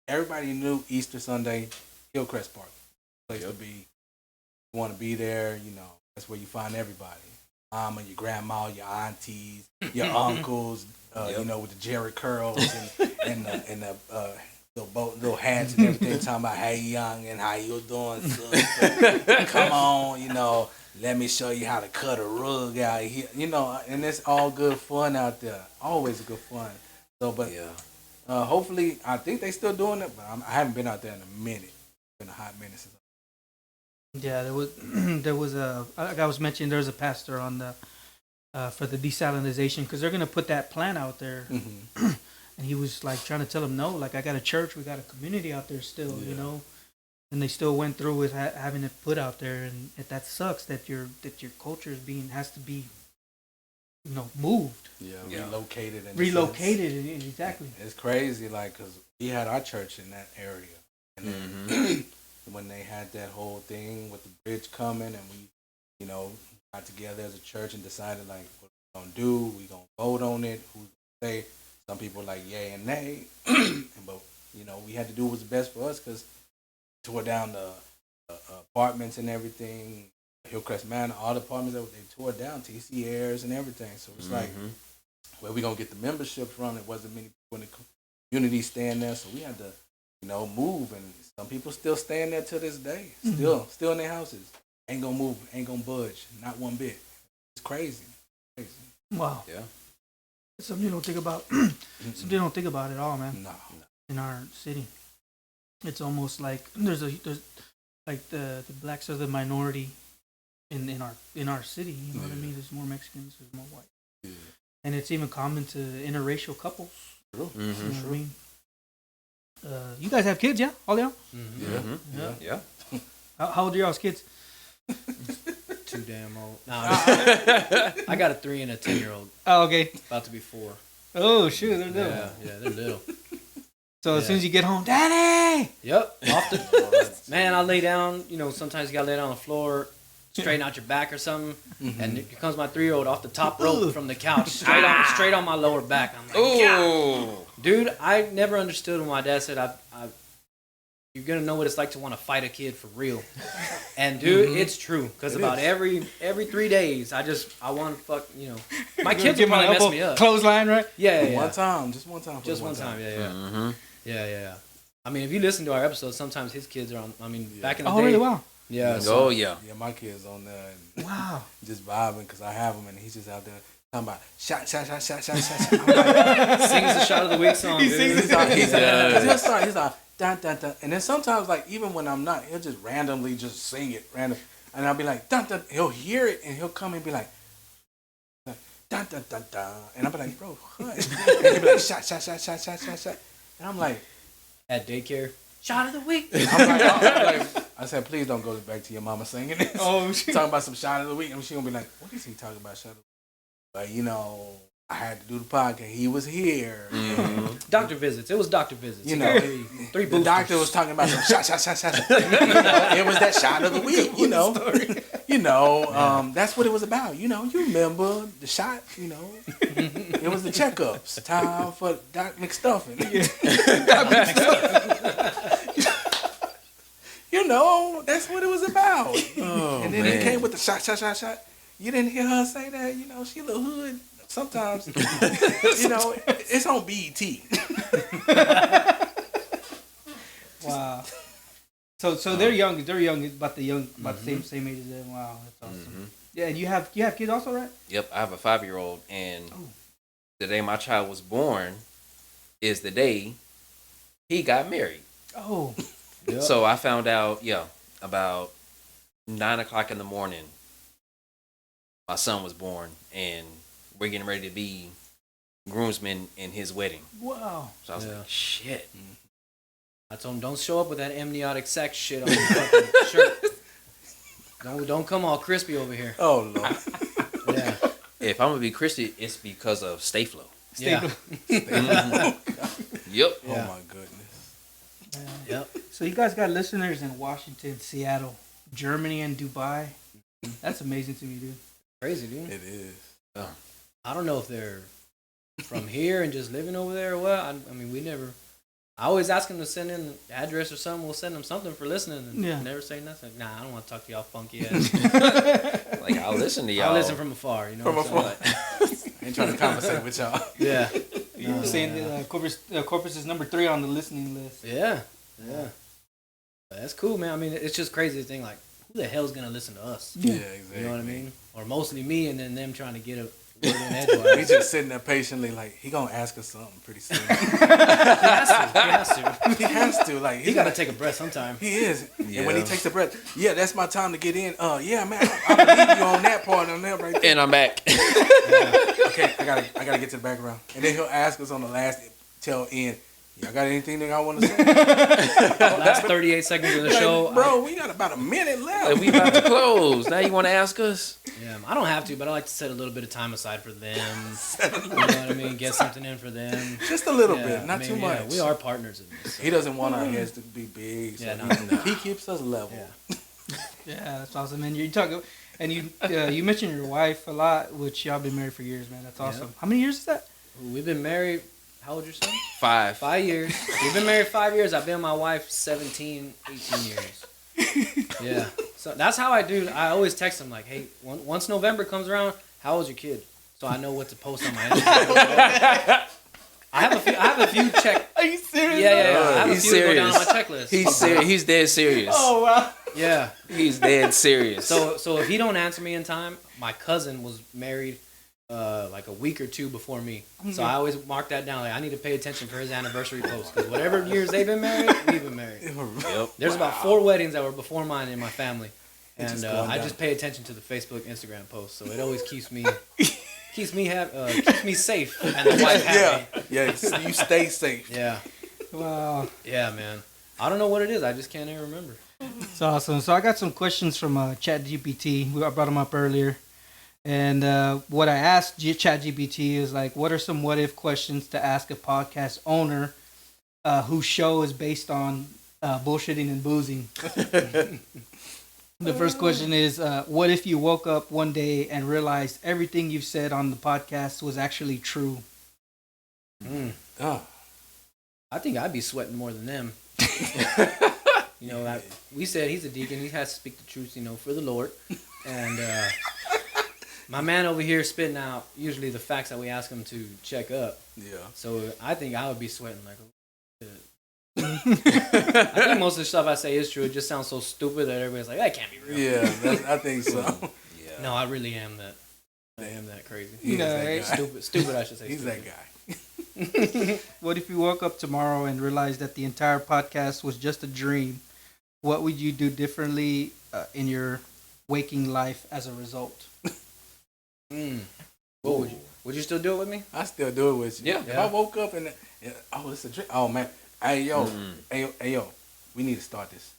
everybody knew Easter Sunday, Hillcrest Park, place to be. You want to be there, you know. That's where you find everybody. Mama, your grandma, your aunties, your uncles, you know, with the Jerry curls and the little hats and everything, talking about, hey, young, and how you doing, son? Come on, you know, let me show you how to cut a rug out here. You know, and it's all good fun out there. Always good fun. So, but hopefully, I think they still doing it, but I haven't been out there in a minute. It's been a hot minute since. Yeah, there was like I was mentioning, there's a pastor on the for the desalinization, because they're gonna put that plant out there, and he was like trying to tell them, no, like, I got a church, we got a community out there still, you know, and they still went through with having it put out there, and that sucks that your culture has to be, you know, moved, relocated, exactly. It's crazy, like, because we had our church in that area, and then when they had that whole thing with the bridge coming, and we, you know, got together as a church and decided, like, what we're gonna do, we gonna vote on it, who's gonna say some people like yay and nay, but we had to do what was best for us because tore down the apartments and everything, Hillcrest Manor, all the apartments that they tore down, TC Airs and everything. So it's like, where we gonna get the membership from? It wasn't many people in the community staying there, so we had to, move. And some people still staying there to this day, still in their houses. Ain't gonna move, ain't gonna budge, not one bit. It's crazy. Wow. Yeah. It's something you don't think about. Something you don't think about at all, man. No. In our city, it's almost like there's like the blacks are the minority in our city. You know what I mean? There's more Mexicans, there's more white, and it's even common to interracial couples. True. You know what I mean? You guys have kids, yeah? All y'all? Yeah. How old are y'all's kids? Too damn old. No, I got a 3 and a 10-year-old. Oh, okay. About to be 4. Oh, shoot, they're little. Yeah, they're little. So as soon as you get home, Daddy! Yep. Man, I lay down. Sometimes you gotta lay down on the floor, straighten out your back or something, and here comes my 3-year-old off the top rope from the couch, straight on my lower back. I'm like, yeah. Dude, I never understood when my dad said, "You're gonna know what it's like to want to fight a kid for real." And dude, it's true. Because about every 3 days, I want to fuck. My kids will probably mess me up. Clothesline, right? Yeah. Just one time. Just one time. Yeah. I mean, if you listen to our episodes, sometimes his kids are on. I mean, back in the day. Oh, really? Wow. Yeah. Yeah, my kid's on there. And wow. Just vibing because I have him, and he's just out there talking about shot. I'm like, sings the shot of the week song. He'll start. He's like. Dun, dun, dun. And then sometimes, like, even when I'm not, he'll just randomly just sing it random, and I'll be like dun, dun. He'll hear it and he'll come and be like dun, dun, dun, dun. And I'll be like, bro, what? And he'll be like shot. And I'm like, at daycare, shot of the week. I'm like, I said, please don't go back to your mama singing this. Oh, shit. Talking about some shot of the week, and she gonna be like, what is he talking about, shot of the week? But I had to do the podcast. He was here. Doctor visits. It was doctor visits. Three the boosters. Doctor was talking about some shot. It was that shot of the week. That's what it was about. You remember the shot. It was the checkups. Time for Doc McStuffin. That's what it was about. And then it came with the shot. You didn't hear her say that. She a little hood. Sometimes, it's on BET. Wow. So they're young. They're young, about the same age as them. Wow, that's awesome. Yeah, and you have kids also, right? Yep, I have a 5-year-old, and the day my child was born is the day he got married. Oh. Yep. So I found out, about 9:00 in the morning, my son was born, and we're getting ready to be groomsmen in his wedding. Wow. So I was like, shit. I told him, don't show up with that amniotic sac shit on your fucking shirt. Don't come all crispy over here. Oh, Lord. Yeah. If I'm going to be Christy, it's because of Stay-Flo. Yeah. Yep. Yeah. Oh, my goodness. Yep. So you guys got listeners in Washington, Seattle, Germany, and Dubai. That's amazing to me, dude. Crazy, dude. It is. I don't know if they're from here and just living over there or what. I mean, we never. I always ask them to send in the address or something. We'll send them something for listening, and never say nothing. Nah, I don't want to talk to y'all funky ass. Like, I'll listen to y'all. I'll listen from afar. From afar. I ain't trying to conversate with y'all. Yeah. You were saying that Corpus is number 3 on the listening list. Yeah. But that's cool, man. I mean, it's just crazy to think, like, who the hell's gonna listen to us? Yeah, exactly. You know what I mean? Or mostly me, and then them trying to get a word in edgewise. We just sitting there patiently, like, he gonna ask us something pretty soon. He has to. Like, He gotta take a breath sometime. He is. Yeah. And when he takes a breath, that's my time to get in. Yeah, man, I believe you on that part on that right there. And I'm back. Okay, I gotta get to the background. And then he'll ask us on the last tail end, y'all got anything that I want to say? Last 38 seconds of the show. Bro, we got about a minute left. Like, we about to close. Now you want to ask us? Yeah, I don't have to, but I like to set a little bit of time aside for them. You know what I mean? Get something in for them. Just a little bit, not too much. Yeah, we are partners in this. So. He doesn't want our heads to be big. So he keeps us level. Yeah, that's awesome. And you talk, and you mentioned your wife a lot, which y'all been married for years, man. That's awesome. Yeah. How many years is that? We've been married. How old your son? 5. 5 years. We've been married 5 years. I've been with my wife 17, 18 years. Yeah. So that's how I do. I always text him like, hey, once November comes around, how old's your kid? So I know what to post on my Instagram. I have a few check. Are you serious? Yeah. I have a He's few to go down on serious. my checklist. He's serious. He's dead serious. Oh wow. Yeah. He's dead serious. So if he don't answer me in time, my cousin was married like a week or two before me. So I always mark that down. Like I need to pay attention for his anniversary post because whatever years they've been married, we've been married. Yep. There's about 4 weddings that were before mine in my family, and just I down. just pay attention to the Facebook, Instagram posts. So it always keeps me keeps me safe and the wife happy. Yeah. You stay safe. Yeah. Wow. Yeah, man. I don't know what it is. I just can't even remember. It's awesome. So I got some questions from ChatGPT. I brought them up earlier. And what I asked ChatGPT is like, what are some what if questions to ask a podcast owner whose show is based on bullshitting and boozing? The first question is, what if you woke up one day and realized everything you've said on the podcast was actually true? Oh. I think I'd be sweating more than them. You know, we said he's a deacon. He has to speak the truth, for the Lord. And my man over here spitting out usually the facts that we ask him to check up. Yeah. So I think I would be sweating like, oh, shit. I think most of the stuff I say is true. It just sounds so stupid that everybody's like, that can't be real. Yeah, I think so. Yeah. No, I really am that. I am that crazy. He is that guy. Stupid, I should say. He's stupid. that guy. What if you woke up tomorrow and realized that the entire podcast was just a dream? What would you do differently in your waking life as a result? What would you? Would you still do it with me? I still do it with you. Yeah. If I woke up and it's a dream. Oh man. Hey yo, we need to start this.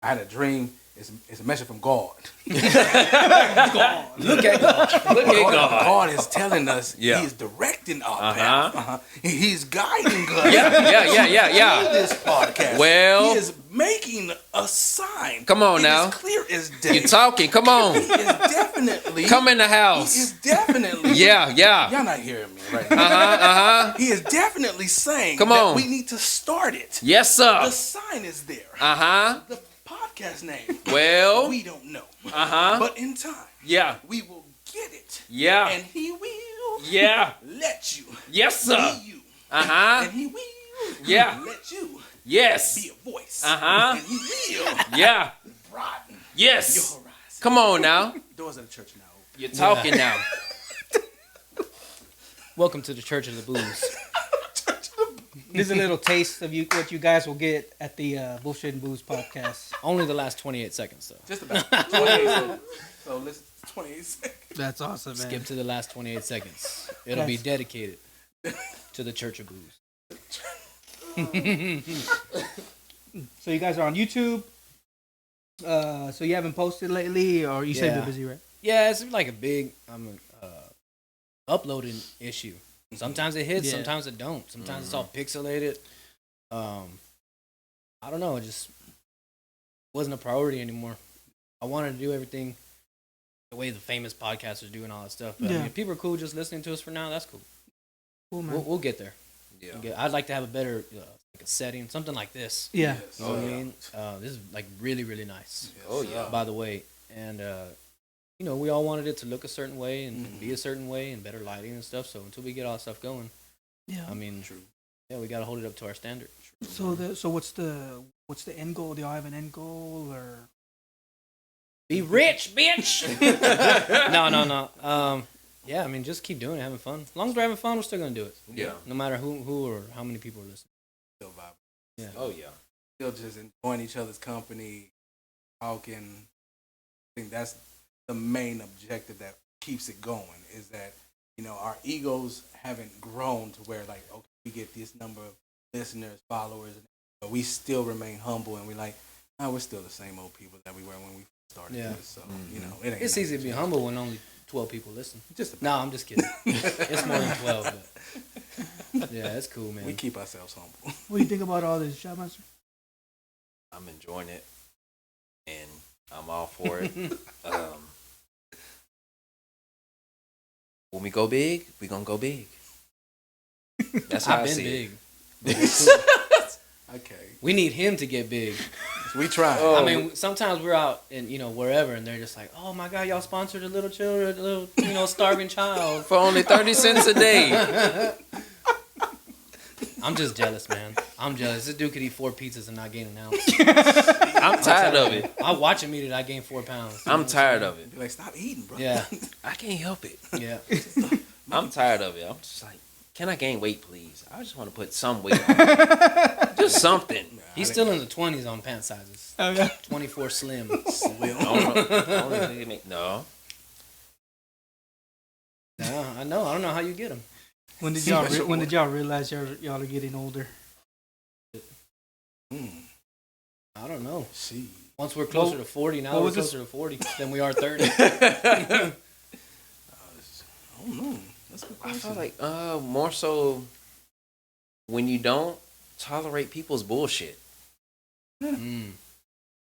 I had a dream. It's a message from God. Look at God. Look at God. God is telling us Yeah. He is directing our path. He's guiding us. Yeah. In this podcast. Well- He is making a sign. Come on It now. is clear as day. You talking? Come on. He is definitely. Come in the He house. is definitely. Yeah. Y'all not hearing me right now. He is definitely saying Come that on. we need to start it. Yes, The sir. sign is there. Uh-huh. The podcast name. Well. We don't know. Uh-huh. But in time, Yeah. we will get it. Yeah. And He will Yeah. let you Yes, sir. be you. Uh-huh. And He will Yeah. let you Yes. be a voice. Uh-huh. And He will Yeah. broaden your Yes. horizon. Come on now. Doors of the church now open. You're talking now. Welcome to the Church of the Blues. This is a little taste of what you guys will get at the Bullshit and Booze podcast. Only the last 28 seconds, though. Just about 28 seconds. So listen, 28 seconds. That's awesome, man. Skip to the last 28 seconds. It'll be dedicated to the Church of Booze. So you guys are on YouTube. So you haven't posted lately, or you said Yeah. you're busy, right? Yeah, it's like a big uploading issue. Sometimes it hits, Yeah. sometimes it don't. Sometimes it's all pixelated. I don't know. It just wasn't a priority anymore. I wanted to do everything the way the famous podcasters do and all that stuff. But I Yeah. mean, if people are cool just listening to us for now, that's cool. Cool, man. We'll get there. Yeah. I'd like to have a better like a setting, something like this. Yeah. Yes. You know what I mean? This is like really, really nice. Oh, yeah. By the way, and we all wanted it to look a certain way and be a certain way and better lighting and stuff. So until we get all that stuff going, Yeah. I mean, yeah, we got to hold it up to our standard. So what's the end goal? Do y'all have an end goal or? Be rich, bitch. No. Yeah, I mean, just keep doing it, having fun. As long as we're having fun, we're still gonna do it. Yeah. No matter who or how many people are listening. Still vibe. Yeah. Oh, yeah. Still just enjoying each other's company, talking. I think that's the main objective that keeps it going is that, our egos haven't grown to where like, okay, we get this number of listeners, followers, but we still remain humble and we're like, we're still the same old people that we were when we started Yeah. this. So, it ain't It's easy to be humble when only 12 people listen. Just about. No, I'm just kidding. It's more than 12, but yeah, it's cool, man. We keep ourselves humble. What do you think about all this, Shopmaster? I'm enjoying it. And I'm all for it. When we go big, we gonna go big. That's how I've I been see big. Okay. We need him to get big. We try. Oh. I mean, sometimes we're out and wherever, and they're just like, "Oh my God, y'all sponsored a little children, a little starving child." For only 30 cents a day. I'm just jealous, man. I'm jealous. This dude could eat 4 pizzas and not gain an ounce. I'm tired of it. I watch him eat it. I gain 4 pounds. I'm tired of it. Be like, stop eating, bro. Yeah, I can't help it. yeah. I'm tired of it. I'm just like, can I gain weight, please? I just want to put some weight on. Just something. He's still in the 20s on pant sizes. Oh, yeah. 24 slim. No. No, I know. I don't know how you get him. When did y'all realize y'all are getting older? I don't know. See. Once we're closer to 40, now we're closer to 40 than we are 30. I don't know. That's a good I question. feel like more so when you don't tolerate people's bullshit. Mm.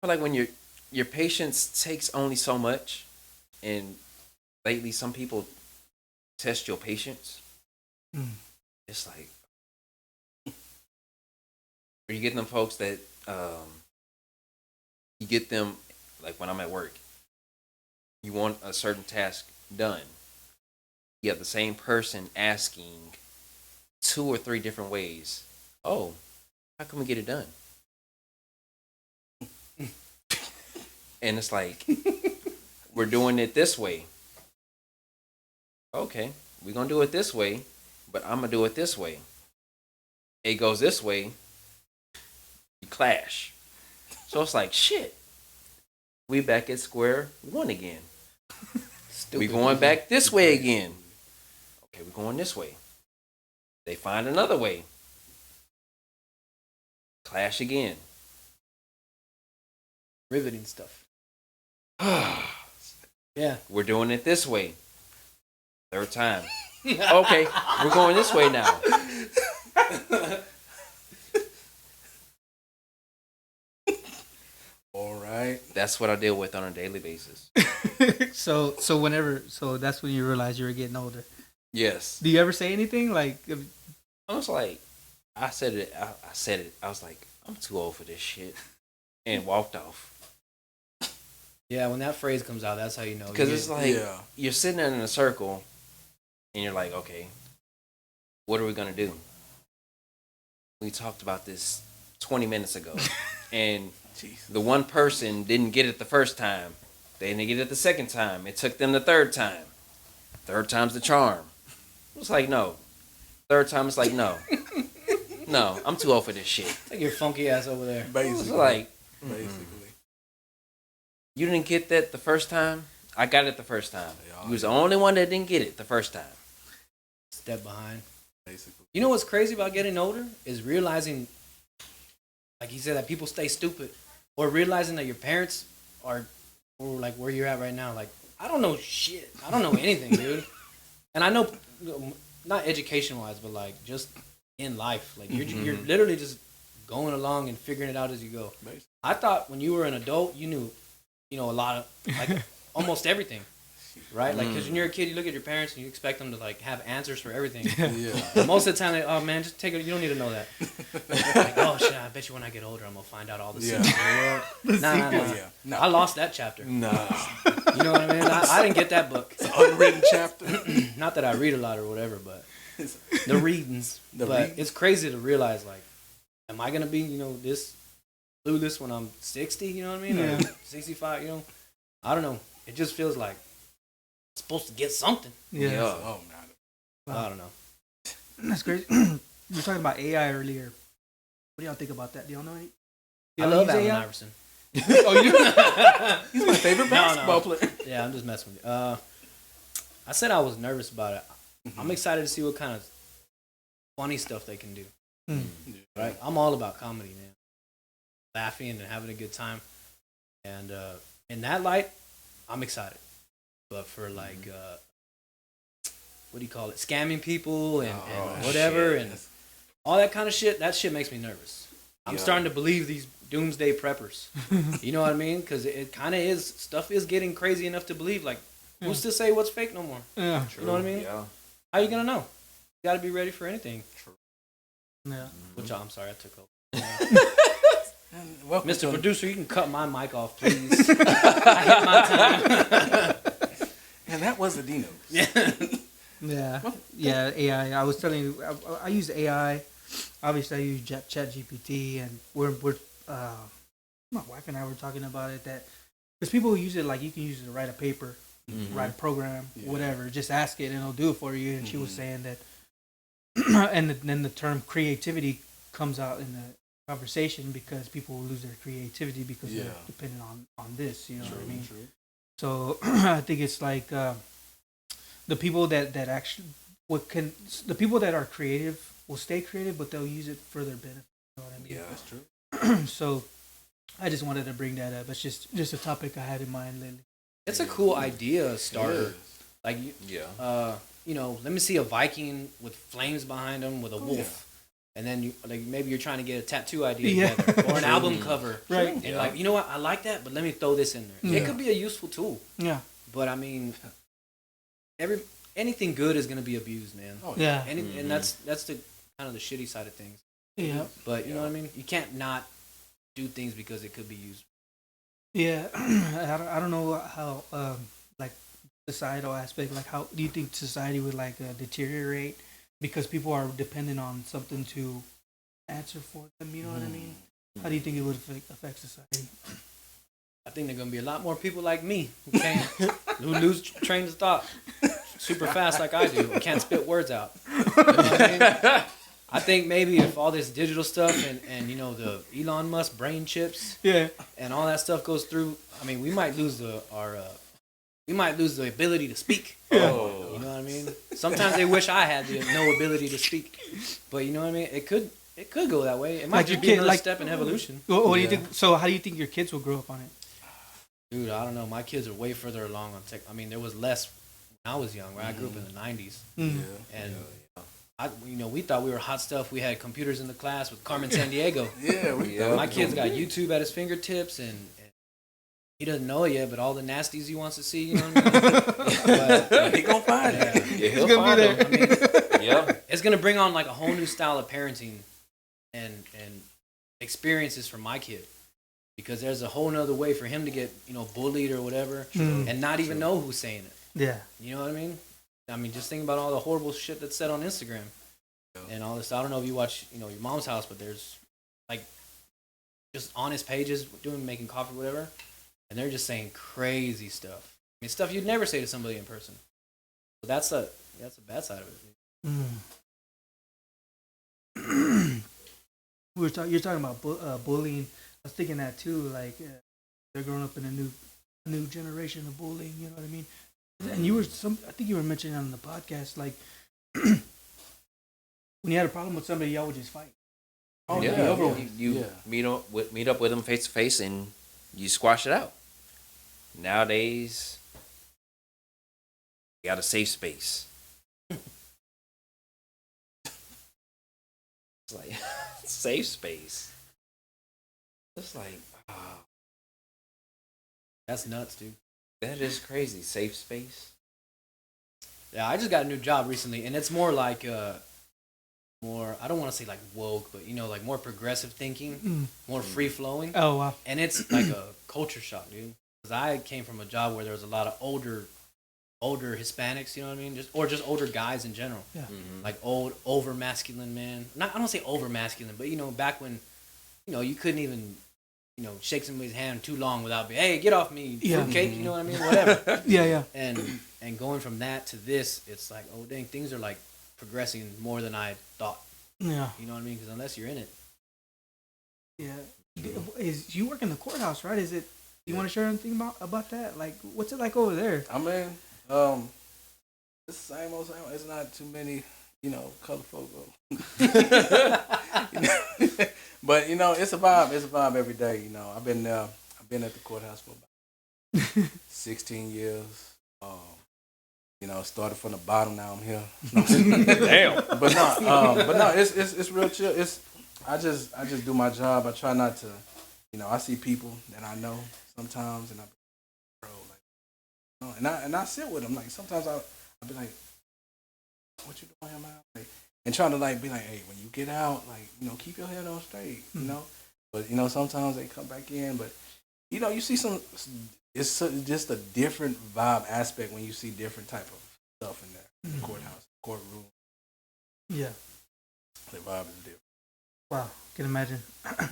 I feel like when your patience takes only so much, and lately some people test your patience. It's like, or you get them folks that you get them like when I'm at work. You want a certain task done. You have the same person asking 2 or 3 different ways. Oh, how can we get it done? And it's like, we're doing it this way. Okay, we're going to do it this way, but I'm going to do it this way. It goes this way, you clash. So it's like, shit. We back at square one again. We going back this way again. Okay, we're going this way. They find another way. Clash again. Riveting stuff. Yeah. We're doing it this way. 3rd time. Okay, we're going this way now. All right. That's what I deal with on a daily basis. So that's when you realize you were getting older. Yes. Do you ever say anything like? I was like, I said it. I was like, I'm too old for this shit, and walked off. Yeah, when that phrase comes out, that's how you know. Because it's like Yeah. you're sitting there in a circle, and you're like, okay, what are we gonna do? We talked about this 20 minutes ago, and Jeez. the one person didn't get it the first time. They didn't get it the second time. It took them the 3rd time. 3rd time's the charm. It was like, no. 3rd time, it's like, no. No, I'm too old for this shit. Take your funky ass over there. It was Basically. like, Basically. you didn't get that the first time? I got it the first time. Yeah, You was the only one that didn't get it the first time. Step behind. Basically. You know what's crazy about getting older is realizing, like you said, that people stay stupid, or realizing that your parents are, or like where you're at right now. Like, I don't know shit. I don't know anything, dude. And I know, not education wise, but like just in life. Like you're literally just going along and figuring it out as you go. Basically. I thought when you were an adult, you knew, a lot of like almost everything. Right? Like, because when you're a kid, you look at your parents and you expect them to, like, have answers for everything. Yeah. But most of the time, like, oh, man, just take it. You don't need to know that. Like, oh, shit, I bet you when I get older, I'm going to find out all the secrets in the world. Nah. Yeah. No. I lost that chapter. Nah. You know what I mean? I didn't get that book. It's an unwritten chapter. Not that I read a lot or whatever, but the readings. It's crazy to realize, like, am I going to be, this clueless when I'm 60, you know what I mean? Yeah. Or 65, I don't know. It just feels like supposed to get something. Yeah. Oh, no. I don't know. That's crazy. You were talking about AI earlier. What do y'all think about that? Do y'all know any? I love Allen Iverson. Oh, you? He's my favorite basketball player. Yeah, I'm just messing with you. I said I was nervous about it. I'm excited to see what kind of funny stuff they can do. Right? I'm all about comedy, man. Laughing and having a good time. And in that light, I'm excited. But for like, what do you call it? Scamming people and whatever shit. and all that kind of shit, that shit makes me nervous. I'm starting to believe these doomsday preppers. You know what I mean? Because it kind of is, stuff is getting crazy enough to believe. Like, who's to say what's fake no more? Yeah. You know what I mean? Yeah. How you going to know? got to be ready for anything. Yeah. Which I'm sorry, I took over. Mr. Producer, you can cut my mic off, please. I hit my time. And that was the Dino. Yeah, AI. I was telling you, I use AI. Obviously, I use Chat GPT, and we're my wife and I were talking about it that because people use it like you can use it to write a paper, write a program, whatever. Just ask it and it'll do it for you. And she was saying that, and then the term creativity comes out in the conversation because people will lose their creativity because they're dependent on this. You know what I mean? True. So I think it's like the people that actually the people that are creative will stay creative, but they'll use it for their benefit. You know what I mean? Yeah, that's true. So I just wanted to bring that up. It's just a topic I had in mind lately. It's a cool idea starter. Like, you know, let me see a Viking with flames behind him with a wolf. And then you, like, maybe you're trying to get a tattoo idea together or an album cover. Right. And like, you know what? I like that, but let me throw this in there. Yeah. It could be a useful tool. Yeah. But I mean, anything good is going to be abused, man. Oh, yeah. And that's the kind of the shitty side of things. Yeah. But you know what I mean? You can't not do things because it could be used. Yeah. I don't know how like societal aspect, like how do you think society would like deteriorate because people are dependent on something to answer for them, you know what I mean? How do you think it would affect society? I think there are going to be a lot more people like me who lose trains of thought super fast like I do. I can't spit words out. You know what I mean? I think maybe if all this digital stuff and you know, the Elon Musk brain chips and all that stuff goes through, I mean, we might lose the ability to speak. Oh. You know what I mean? Sometimes they wish I had no ability to speak. But you know what I mean? It could go that way. It might Like just your be kid, another like- step in evolution. What do you think? So how do you think your kids will grow up on it? Dude, I don't know. My kids are way further along on tech. I mean, there was less when I was young, right? I grew up in the 90s. And we thought we were hot stuff. We had computers in the class with Carmen Sandiego. My kid's got YouTube at his fingertips, and he doesn't know it yet, but all the nasties he wants to see, you know what I mean? But He gonna find it. Yeah, he'll gonna find be them. I mean, Yeah. it's gonna bring on like a whole new style of parenting and experiences for my kid, because there's a whole nother way for him to get, you know, bullied or whatever, and not even know who's saying it. Yeah. You know what I mean? I mean, just think about all the horrible shit that's said on Instagram and all this. I don't know if you watch, you know, Your Mom's House, but there's like just honest pages making coffee, whatever, and they're just saying crazy stuff. I mean, stuff you'd never say to somebody in person. So that's a bad side of it. You're talking about bullying. I was thinking that too. Like they're growing up in a new generation of bullying. You know what I mean? And I think you were mentioning on the podcast, like when you had a problem with somebody, y'all would just fight. Oh, Yeah, yeah. over with. you meet up with them face to face and you squash it out. Nowadays, you got a safe space. It's like safe space. It's like, oh, That's nuts, dude. that is crazy. Safe space. Yeah, I just got a new job recently, and it's more like more, I don't want to say like woke, but you know, like more progressive thinking, more free flowing. Oh wow. And it's like a culture shock, dude. Because I came from a job where there was a lot of older Hispanics, you know what I mean? Just older guys in general. Yeah. Like old, over masculine men. I don't say over masculine, but you know, back when, you know, you couldn't even, you know, shake somebody's hand too long without being, hey, get off me, fruitcake, you know what I mean? Whatever. Yeah. And going from that to this, it's like, oh dang, things are like progressing more than I thought. Yeah. You know what I mean? Because unless you're in it. Yeah. You work in the courthouse, right? Is it? You want to share anything about that? Like, what's it like over there? I mean, it's the same old. It's not too many, you know, color folk. You know? But you know, it's a vibe. It's a vibe every day. You know, I've been at the courthouse for about 16 years. You know, started from the bottom. Now I'm here. Damn. But no, it's real chill. I just do my job. I try not to, you know, I see people that I know sometimes, and I, bro, like, you know, and I sit with them. Like sometimes I'll be like, what you doing, man? Like, and trying to like be like, hey, when you get out, like, you know, keep your head on straight, you know. But you know, sometimes they come back in, but you know, you see some. It's just a different vibe aspect when you see different type of stuff in there, in the courthouse, courtroom. Yeah. The vibe is different. Wow, can imagine.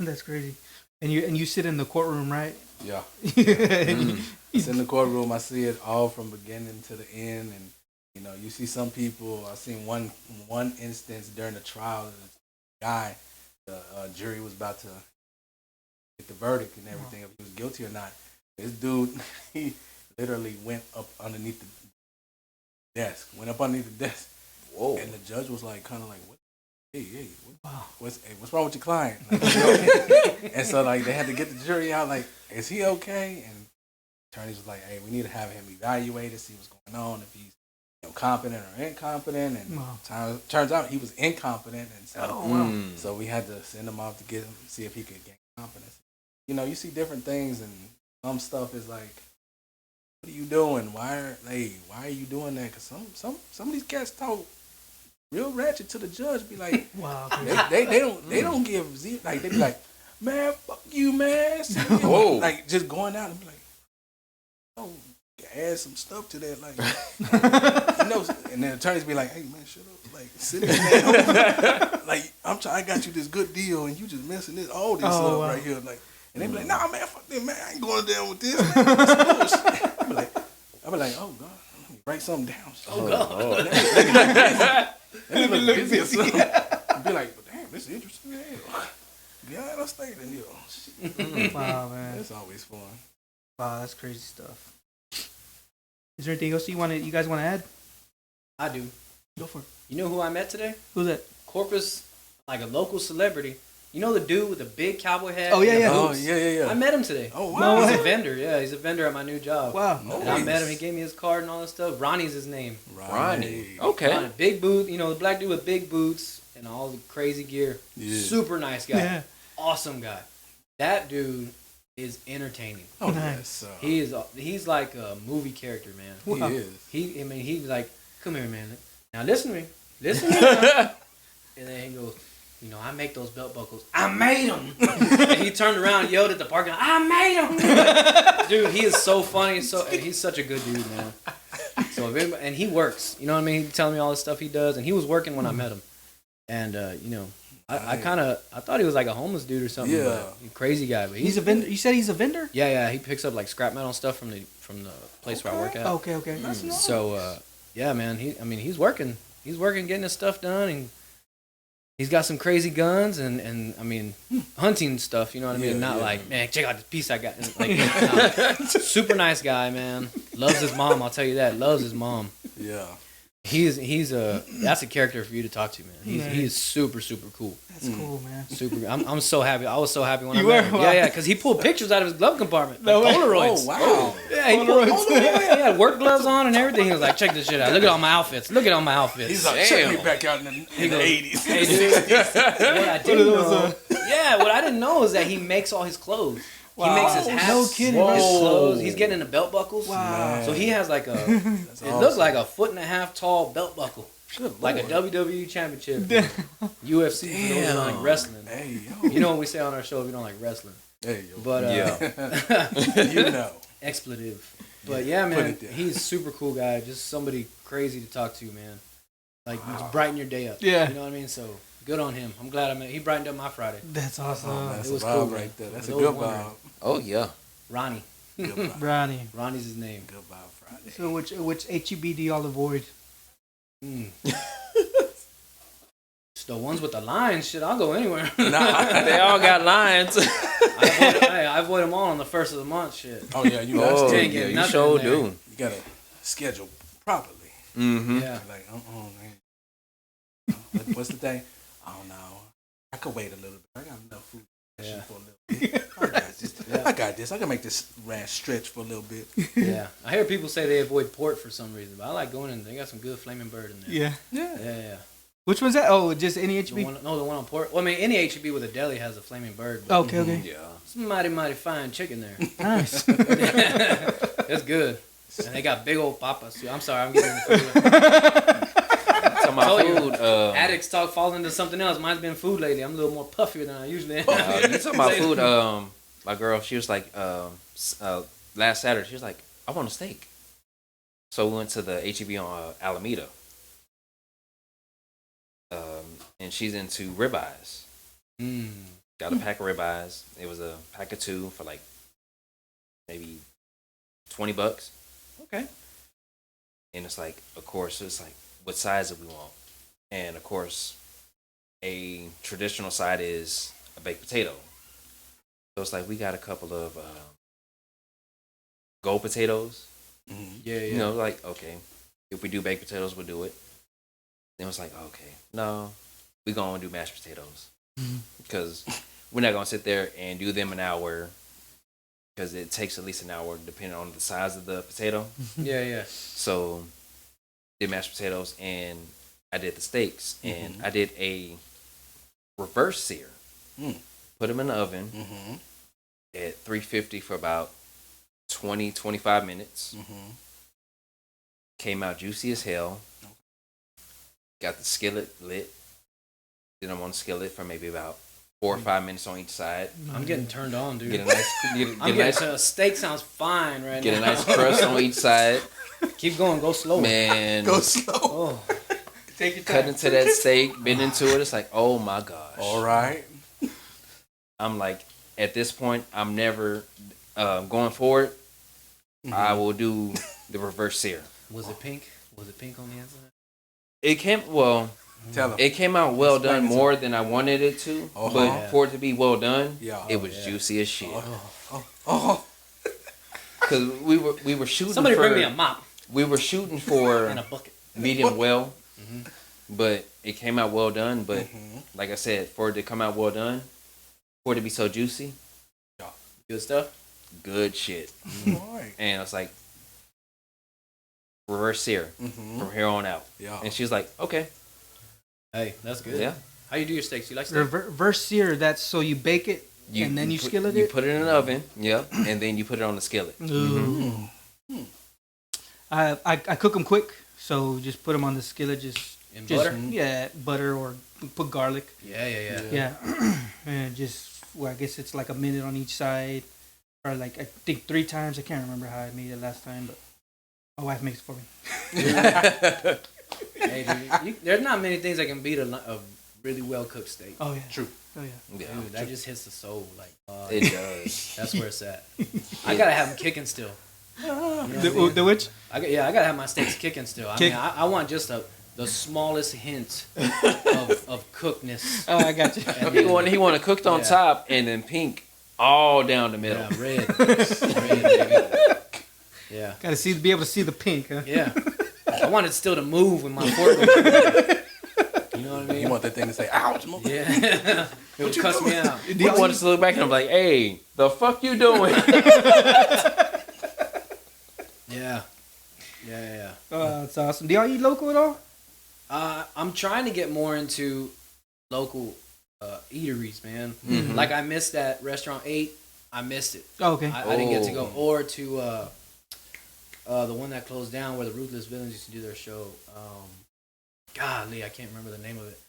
That's crazy. And you sit in the courtroom, right? Yeah. It's in the courtroom. I see it all from beginning to the end, and you know, you see some people. I seen one instance during the trial. The guy, the jury was about to get the verdict and everything, if he was guilty or not. This dude, he literally went up underneath the desk. Whoa! And the judge was like, kind of like, what? Hey, what's wrong with your client? Like, and so like they had to get the jury out. Like, is he okay? And the attorneys was like, hey, we need to have him evaluated, see what's going on, if he's competent or incompetent. And turns out he was incompetent, and so so we had to send him off to get him, see if he could gain competence. You know, you see different things, and some stuff is like, what are you doing? Why are you doing that? Because some of these cats talk real ratchet to the judge. Be like, wow, they don't give zero. Like they be like, man, fuck you, man. Whoa. Like just going out and be like, oh, add some stuff to that, like, you know. And then attorneys be like, hey man, shut up, like sit down. Like I got you this good deal, and you just messing all this up right here, like. And they be like, nah, man, fuck that, man. I ain't going down with this, man. I be like, oh, God, let me write something down. Oh, God. Let me look busy or something. Be like, but damn, this is interesting. Yeah, let's stay in here. Wow, man. It's always fun. Wow, that's crazy stuff. Is there anything else you guys want to add? I do. Go for it. You know who I met today? Who's that? Corpus, like a local celebrity. You know the dude with the big cowboy hat? Oh, yeah. Oh, yeah. I met him today. Oh, wow. He's a vendor. Yeah, he's a vendor at my new job. Wow. And I met him. He gave me his card and all that stuff. Ronnie's his name. Ronnie. Okay. Ronnie, big boot. You know, the black dude with big boots and all the crazy gear. Yeah. Super nice guy. Yeah. Awesome guy. That dude is entertaining. Oh, nice. Yes. He's like a movie character, man. Wow. He is. He's like, come here, man. Now listen to me. Listen to me. Now. And then he goes, you know, I make those belt buckles. I made them. And he turned around and yelled at the parking lot, I made them. Dude, he is so funny. He's such a good dude, man. So and he works. You know what I mean? He's telling me all the stuff he does. And he was working when I met him. And, you know, I thought he was like a homeless dude or something. Yeah. But crazy guy. But He's a vendor. You said he's a vendor? Yeah. He picks up like scrap metal stuff from the place where I work at. Okay. That's nice. So, yeah, man. He's working. He's working, getting his stuff done. And he's got some crazy guns and I mean, hunting stuff, you know what I mean? Not like, man, check out this piece I got. Like, super nice guy, man. Loves his mom, I'll tell you that. Loves his mom. Yeah. That's a character for you to talk to, man. He's super, super cool. That's cool, man. Super. I'm so happy. I was so happy when You I met were? him. Yeah, because he pulled pictures out of his glove compartment. No like way. Polaroids. Oh, wow. Yeah, he had work gloves on and everything. He was like, check this shit out. Look at all my outfits. Look at all my outfits. He's like, check me back out in the 80s. Hey, dude. What I didn't know is that he makes all his clothes. Wow. He makes his hats, No kidding. his Whoa. clothes. He's getting into belt buckles. Wow. So he has like That's it looks like a 1.5 foot tall belt buckle. Good Like a Lord. WWE championship. UFC for those who don't like wrestling. Hey, yo. You know what we say on our show if you don't like wrestling. Hey, yo. But You know. expletive. But yeah, Put man, it there. he's a super cool guy. Just somebody crazy to talk to, man. Like just brighten your day up. Yeah. You know what I mean? So good on him. I'm glad he brightened up my Friday. That's awesome. Oh, man, that's It was a vibe cool, right man. there. That's For a those good wondering. vibe. Oh yeah. Ronnie. Good vibe. Ronnie. Ronnie's his name. Good vibe Friday. So which HEB do y'all avoid? The ones with the lines, shit, I'll go anywhere. They all got lines. I avoid them all on the first of the month, shit. Oh, yeah, you Oh got Can't to. get yeah, you nothing sure in there. do. You got to schedule properly. Mm-hmm. Yeah. Like, man. What's the thing? I don't know. I could wait a little bit. I got enough food Yeah. for a little bit. I got this. Yeah. I got this. I can make this ranch stretch for a little bit. Yeah. I hear people say they avoid port for some reason, but I like going in. They got some good flaming bird in there. Yeah. Yeah. Yeah. Which one's that? Oh, just any The HEB? one on port. Well, I mean, any HEB with a deli has a flaming bird. But Okay. Yeah. it's mighty fine chicken there. Nice. It's good. And they got big old papas too. I'm sorry, I'm getting into Talking about told you. food. Addicts talk fall into something else. Mine's been food lately. I'm a little more puffier than I usually am. You talking about food? My girl, she was like, last Saturday, she was like, I want a steak. So we went to the HEB on Alameda. And she's into ribeyes. Got a pack of ribeyes. It was a pack of 2 for like maybe $20. Okay. And it's like, of course, it's like, what size do we want? And of course, a traditional side is a baked potato. So it's like, we got a couple of gold potatoes. Yeah. You know, like, okay, if we do baked potatoes, we'll do it. Then it was like, okay, no, we're going to do mashed potatoes. Because we're not going to sit there and do them an hour. Because it takes at least an hour depending on the size of the potato. Yeah. So, did mashed potatoes and I did the steaks. And I did a reverse sear. Put them in the oven at 350 for about 20-25 minutes. Came out juicy as hell. Got the skillet lit. Then I'm on the skillet for maybe about 4 or 5 minutes on each side. I'm getting turned on, dude. Get a nice, steak sounds fine right now. get a nice crust on each side. Keep going. Go slow. Man, Go slow. Oh. Take your time. cut into that steak, bend into it. It's like, oh my gosh. All right. I'm like, at this point, I'm never going forward. I will do the reverse sear. Was it pink? Was it pink on the inside? It came Tell them. It came out well Explain done it to more than I wanted it to. But for it to be well done, it was juicy as shit. Because we were shooting. Somebody for, bring me a mop We were shooting for and a bucket. medium well, but it came out well done. But like I said, for it to come out well done, for it to be so juicy, Good stuff. good shit. All right. And I was like, reverse sear from here on out. Yeah. And she was like, okay, Hey, that's good. yeah. How you do your steaks? You like steak? Reverse sear. That's so you bake it and then you skillet You it. put it in the oven, and then you put it on the skillet. Ooh. I cook them quick, so just put them on the skillet. Just butter? Yeah, butter or put garlic. Yeah. And just I guess it's like a minute on each side, or like I think 3 times. I can't remember how I made it last time, but my wife makes it for me. Hey, dude, there's not many things that can beat a really well cooked steak. Oh yeah, True. Oh yeah. Yeah, Dude, that just hits the soul. Like, it does. that's where it's at. I gotta have them kicking still. You know what I mean? The which? I gotta have my steaks kicking still. I mean, I want just the smallest hint of cookedness. Oh, I got you. And He want it cooked on top and then pink all down the middle. yeah, red, baby. Yeah, Gotta be able to see the pink, huh? yeah. I want it still to move when my fork goes through. You know what I mean? You want that thing to say, ouch, move. Yeah. It would cuss me out. He want us to look back and I'm like, hey, the fuck you doing? Yeah. That's awesome. Do y'all eat local at all? I'm trying to get more into local eateries, man. Like I missed that restaurant 8. I missed it. Oh, okay. I didn't get to go. Or to the one that closed down where the Ruthless Villains used to do their show. Golly, I can't remember the name of it.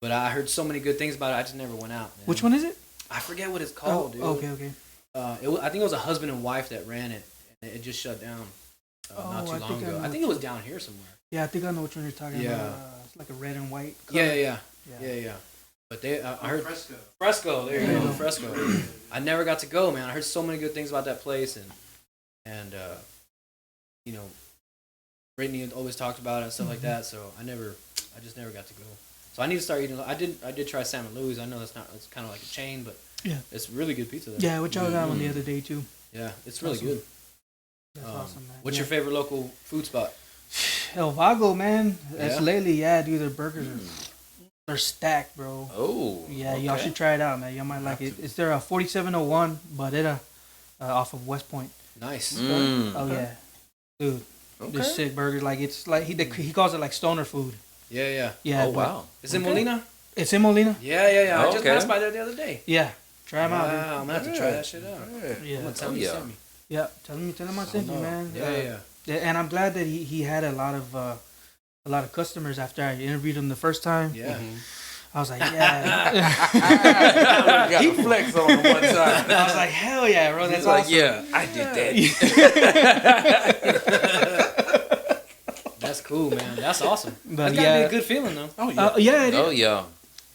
But I heard so many good things about it. I just never went out, man. Which one is it? I forget what it's called, dude. Okay. I think it was a husband and wife that ran it. And it just shut down not too long ago. I think it was down here somewhere. Yeah, I think I know which one you're talking Yeah. about. It's like a red and white color. Yeah. But I heard Fresco. There you go, Fresco. I never got to go, man. I heard so many good things about that place, and you know, Brittany always talked about it and stuff like that. So I just never got to go. So I need to start eating. I did try Sam and Louis. I know it's kind of like a chain, but it's really good pizza there. Yeah, which I got one the other day too. Yeah, it's really good. That's awesome, man. What's your favorite local food spot? El Vago, man. That's Yeah? lately, dude. Their burgers they're stacked, bro. Oh. Yeah, y'all should try it out, man. Y'all might like it. It's their 4701 Barrera off of West Point. Nice. Oh yeah, dude. They're sick burgers. Like it's like he calls it like stoner food. Yeah. Yeah. Oh, but wow. Is it Molina? It's in Molina. Yeah. I just Okay. passed by there the other day. Yeah. Try them out, dude. Wow, I'm gonna have to try that shit out. Yeah. I'm gonna tell him you sent me. Yeah. Tell him I sent you, man. Yeah. And I'm glad that he had a lot a lot of customers after I interviewed them the first time. Yeah. I was like, yeah. Got to flex on him one time. I was like, hell yeah, bro. That's like, awesome. yeah, I did that. That's cool, man. That's awesome. But That's gotta yeah. be a good feeling, though. Oh yeah. Yeah, it is. Oh yeah.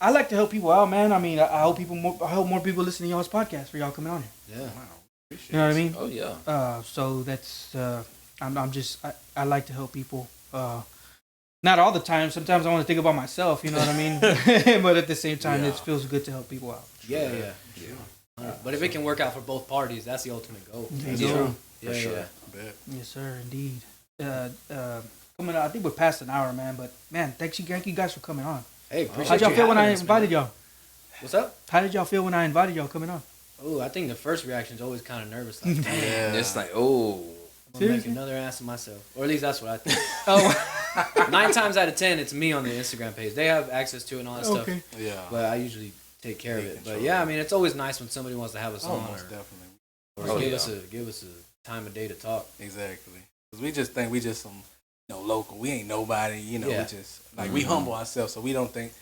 I like to help people out, man. I mean, I hope I hope more people listen to y'all's podcast for y'all coming on here. Yeah. Wow. Appreciate You know what I mean? Oh yeah. So that's I like to help people. Not all the time. Sometimes I want to think about myself. You know what I mean? But at the same time, Yeah. it feels good to help people out. Yeah. But if it can work out for both parties, that's the ultimate goal. That's Yeah. true. Yeah, For sure. yeah. Bet. Yes, sir. Indeed. Coming out, I think we're past an hour, man. But man, thank you guys for coming on. Hey, appreciate How'd y'all you feel when I having us, invited man. y'all? What's up? How did y'all feel when I invited y'all coming on? Oh, I think the first reaction is always kind of nervous. Like, damn, Yeah. It's like, oh. I'm gonna make Seriously? another ass of myself. Or at least that's what I think. Oh, 9 times out of 10, it's me on the Instagram page. They have access to it and all that stuff. okay. Yeah. But I usually take care of Take it. But control. yeah, I mean, it's always nice when somebody wants to have us Oh, on most or definitely. Oh, give yeah. us a time of day to talk. Exactly. Because we just think we just some, local. We ain't nobody. We Yeah. just like we humble ourselves, so we don't think.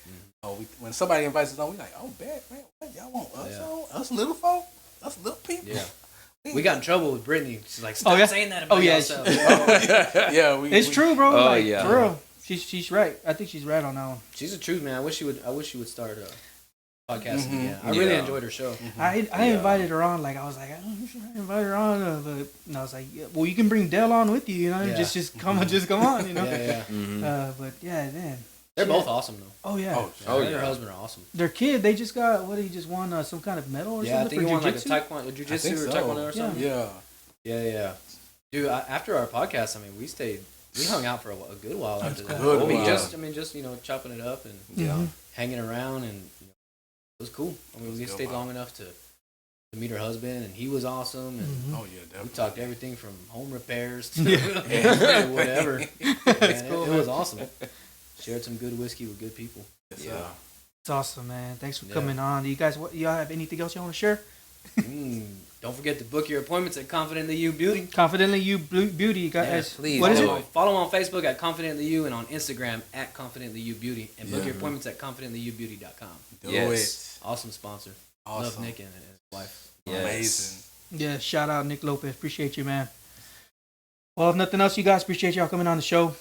When somebody invites us on, we like, oh, bet, man, what y'all want us Yeah. on? Us little folk, us little people. Yeah. We got in trouble with Brittany. She's like, stop Oh, yeah? saying that about Oh, yeah. yourself. yeah, It's true, bro. Oh, like, yeah. For real. She's right. I think she's right on that one. She's the truth, man. I wish she would start podcasting Mhm. again. I really Yeah. enjoyed her show. I invited her on. Like I was like, oh, should I invite her on? But and I was like, yeah, well, you can bring Dell on with you. You know, Yeah. just come on. You know. Yeah. Mhm. But yeah, man. They're Yeah. both awesome, though. Oh yeah. Oh, Yeah, Oh, her and her yeah. husband are awesome. Their kid, they just got he just won some kind of medal or Yeah, I something think for he won like a jiu-jitsu? taekwondo, I jiu-jitsu think or so. taekwondo or Yeah. something. Yeah. Yeah. Dude, after our podcast, I mean, we hung out for a good while after that. good I mean, while. just chopping it up and Mhm. hanging around, and it was cool. I mean, we good stayed while. long enough to meet her husband, and he was awesome, and Mhm. Oh yeah, we definitely. talked everything from home repairs to Yeah. whatever. Man, cool, it man. was awesome. Shared some good whiskey with good people. Yeah. It's awesome, man. Thanks for Yeah. coming on. Do you guys, y'all have anything else you want to share? Don't forget to book your appointments at Confidently You Beauty. Confidently You Beauty, you guys. please What is do. it? Follow on Facebook at Confidently You and on Instagram at Confidently You Beauty, and book Yeah. your appointments at ConfidentlyYouBeauty.com. Do Yes. Awesome sponsor. Awesome. Love Nick and his wife. Yes. Amazing. Yeah, shout out Nick Lopez. Appreciate you, man. Well, if nothing else, you guys appreciate y'all coming on the show.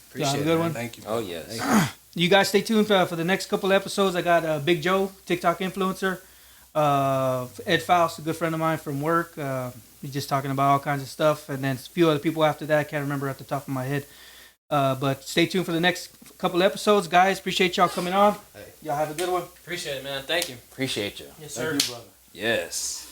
Appreciate have a it, good man. one. Thank you. Oh yes. Thank you. You guys stay tuned for the next couple episodes. I got Big Joe, TikTok influencer. Ed Faust, a good friend of mine from work. He's just talking about all kinds of stuff. And then a few other people after that. I can't remember at the top of my head. But stay tuned for the next couple episodes, guys. Appreciate y'all coming on. Hey. Y'all have a good one. Appreciate it, man. Thank you. Appreciate you. Yes, Thank you, brother. Yes.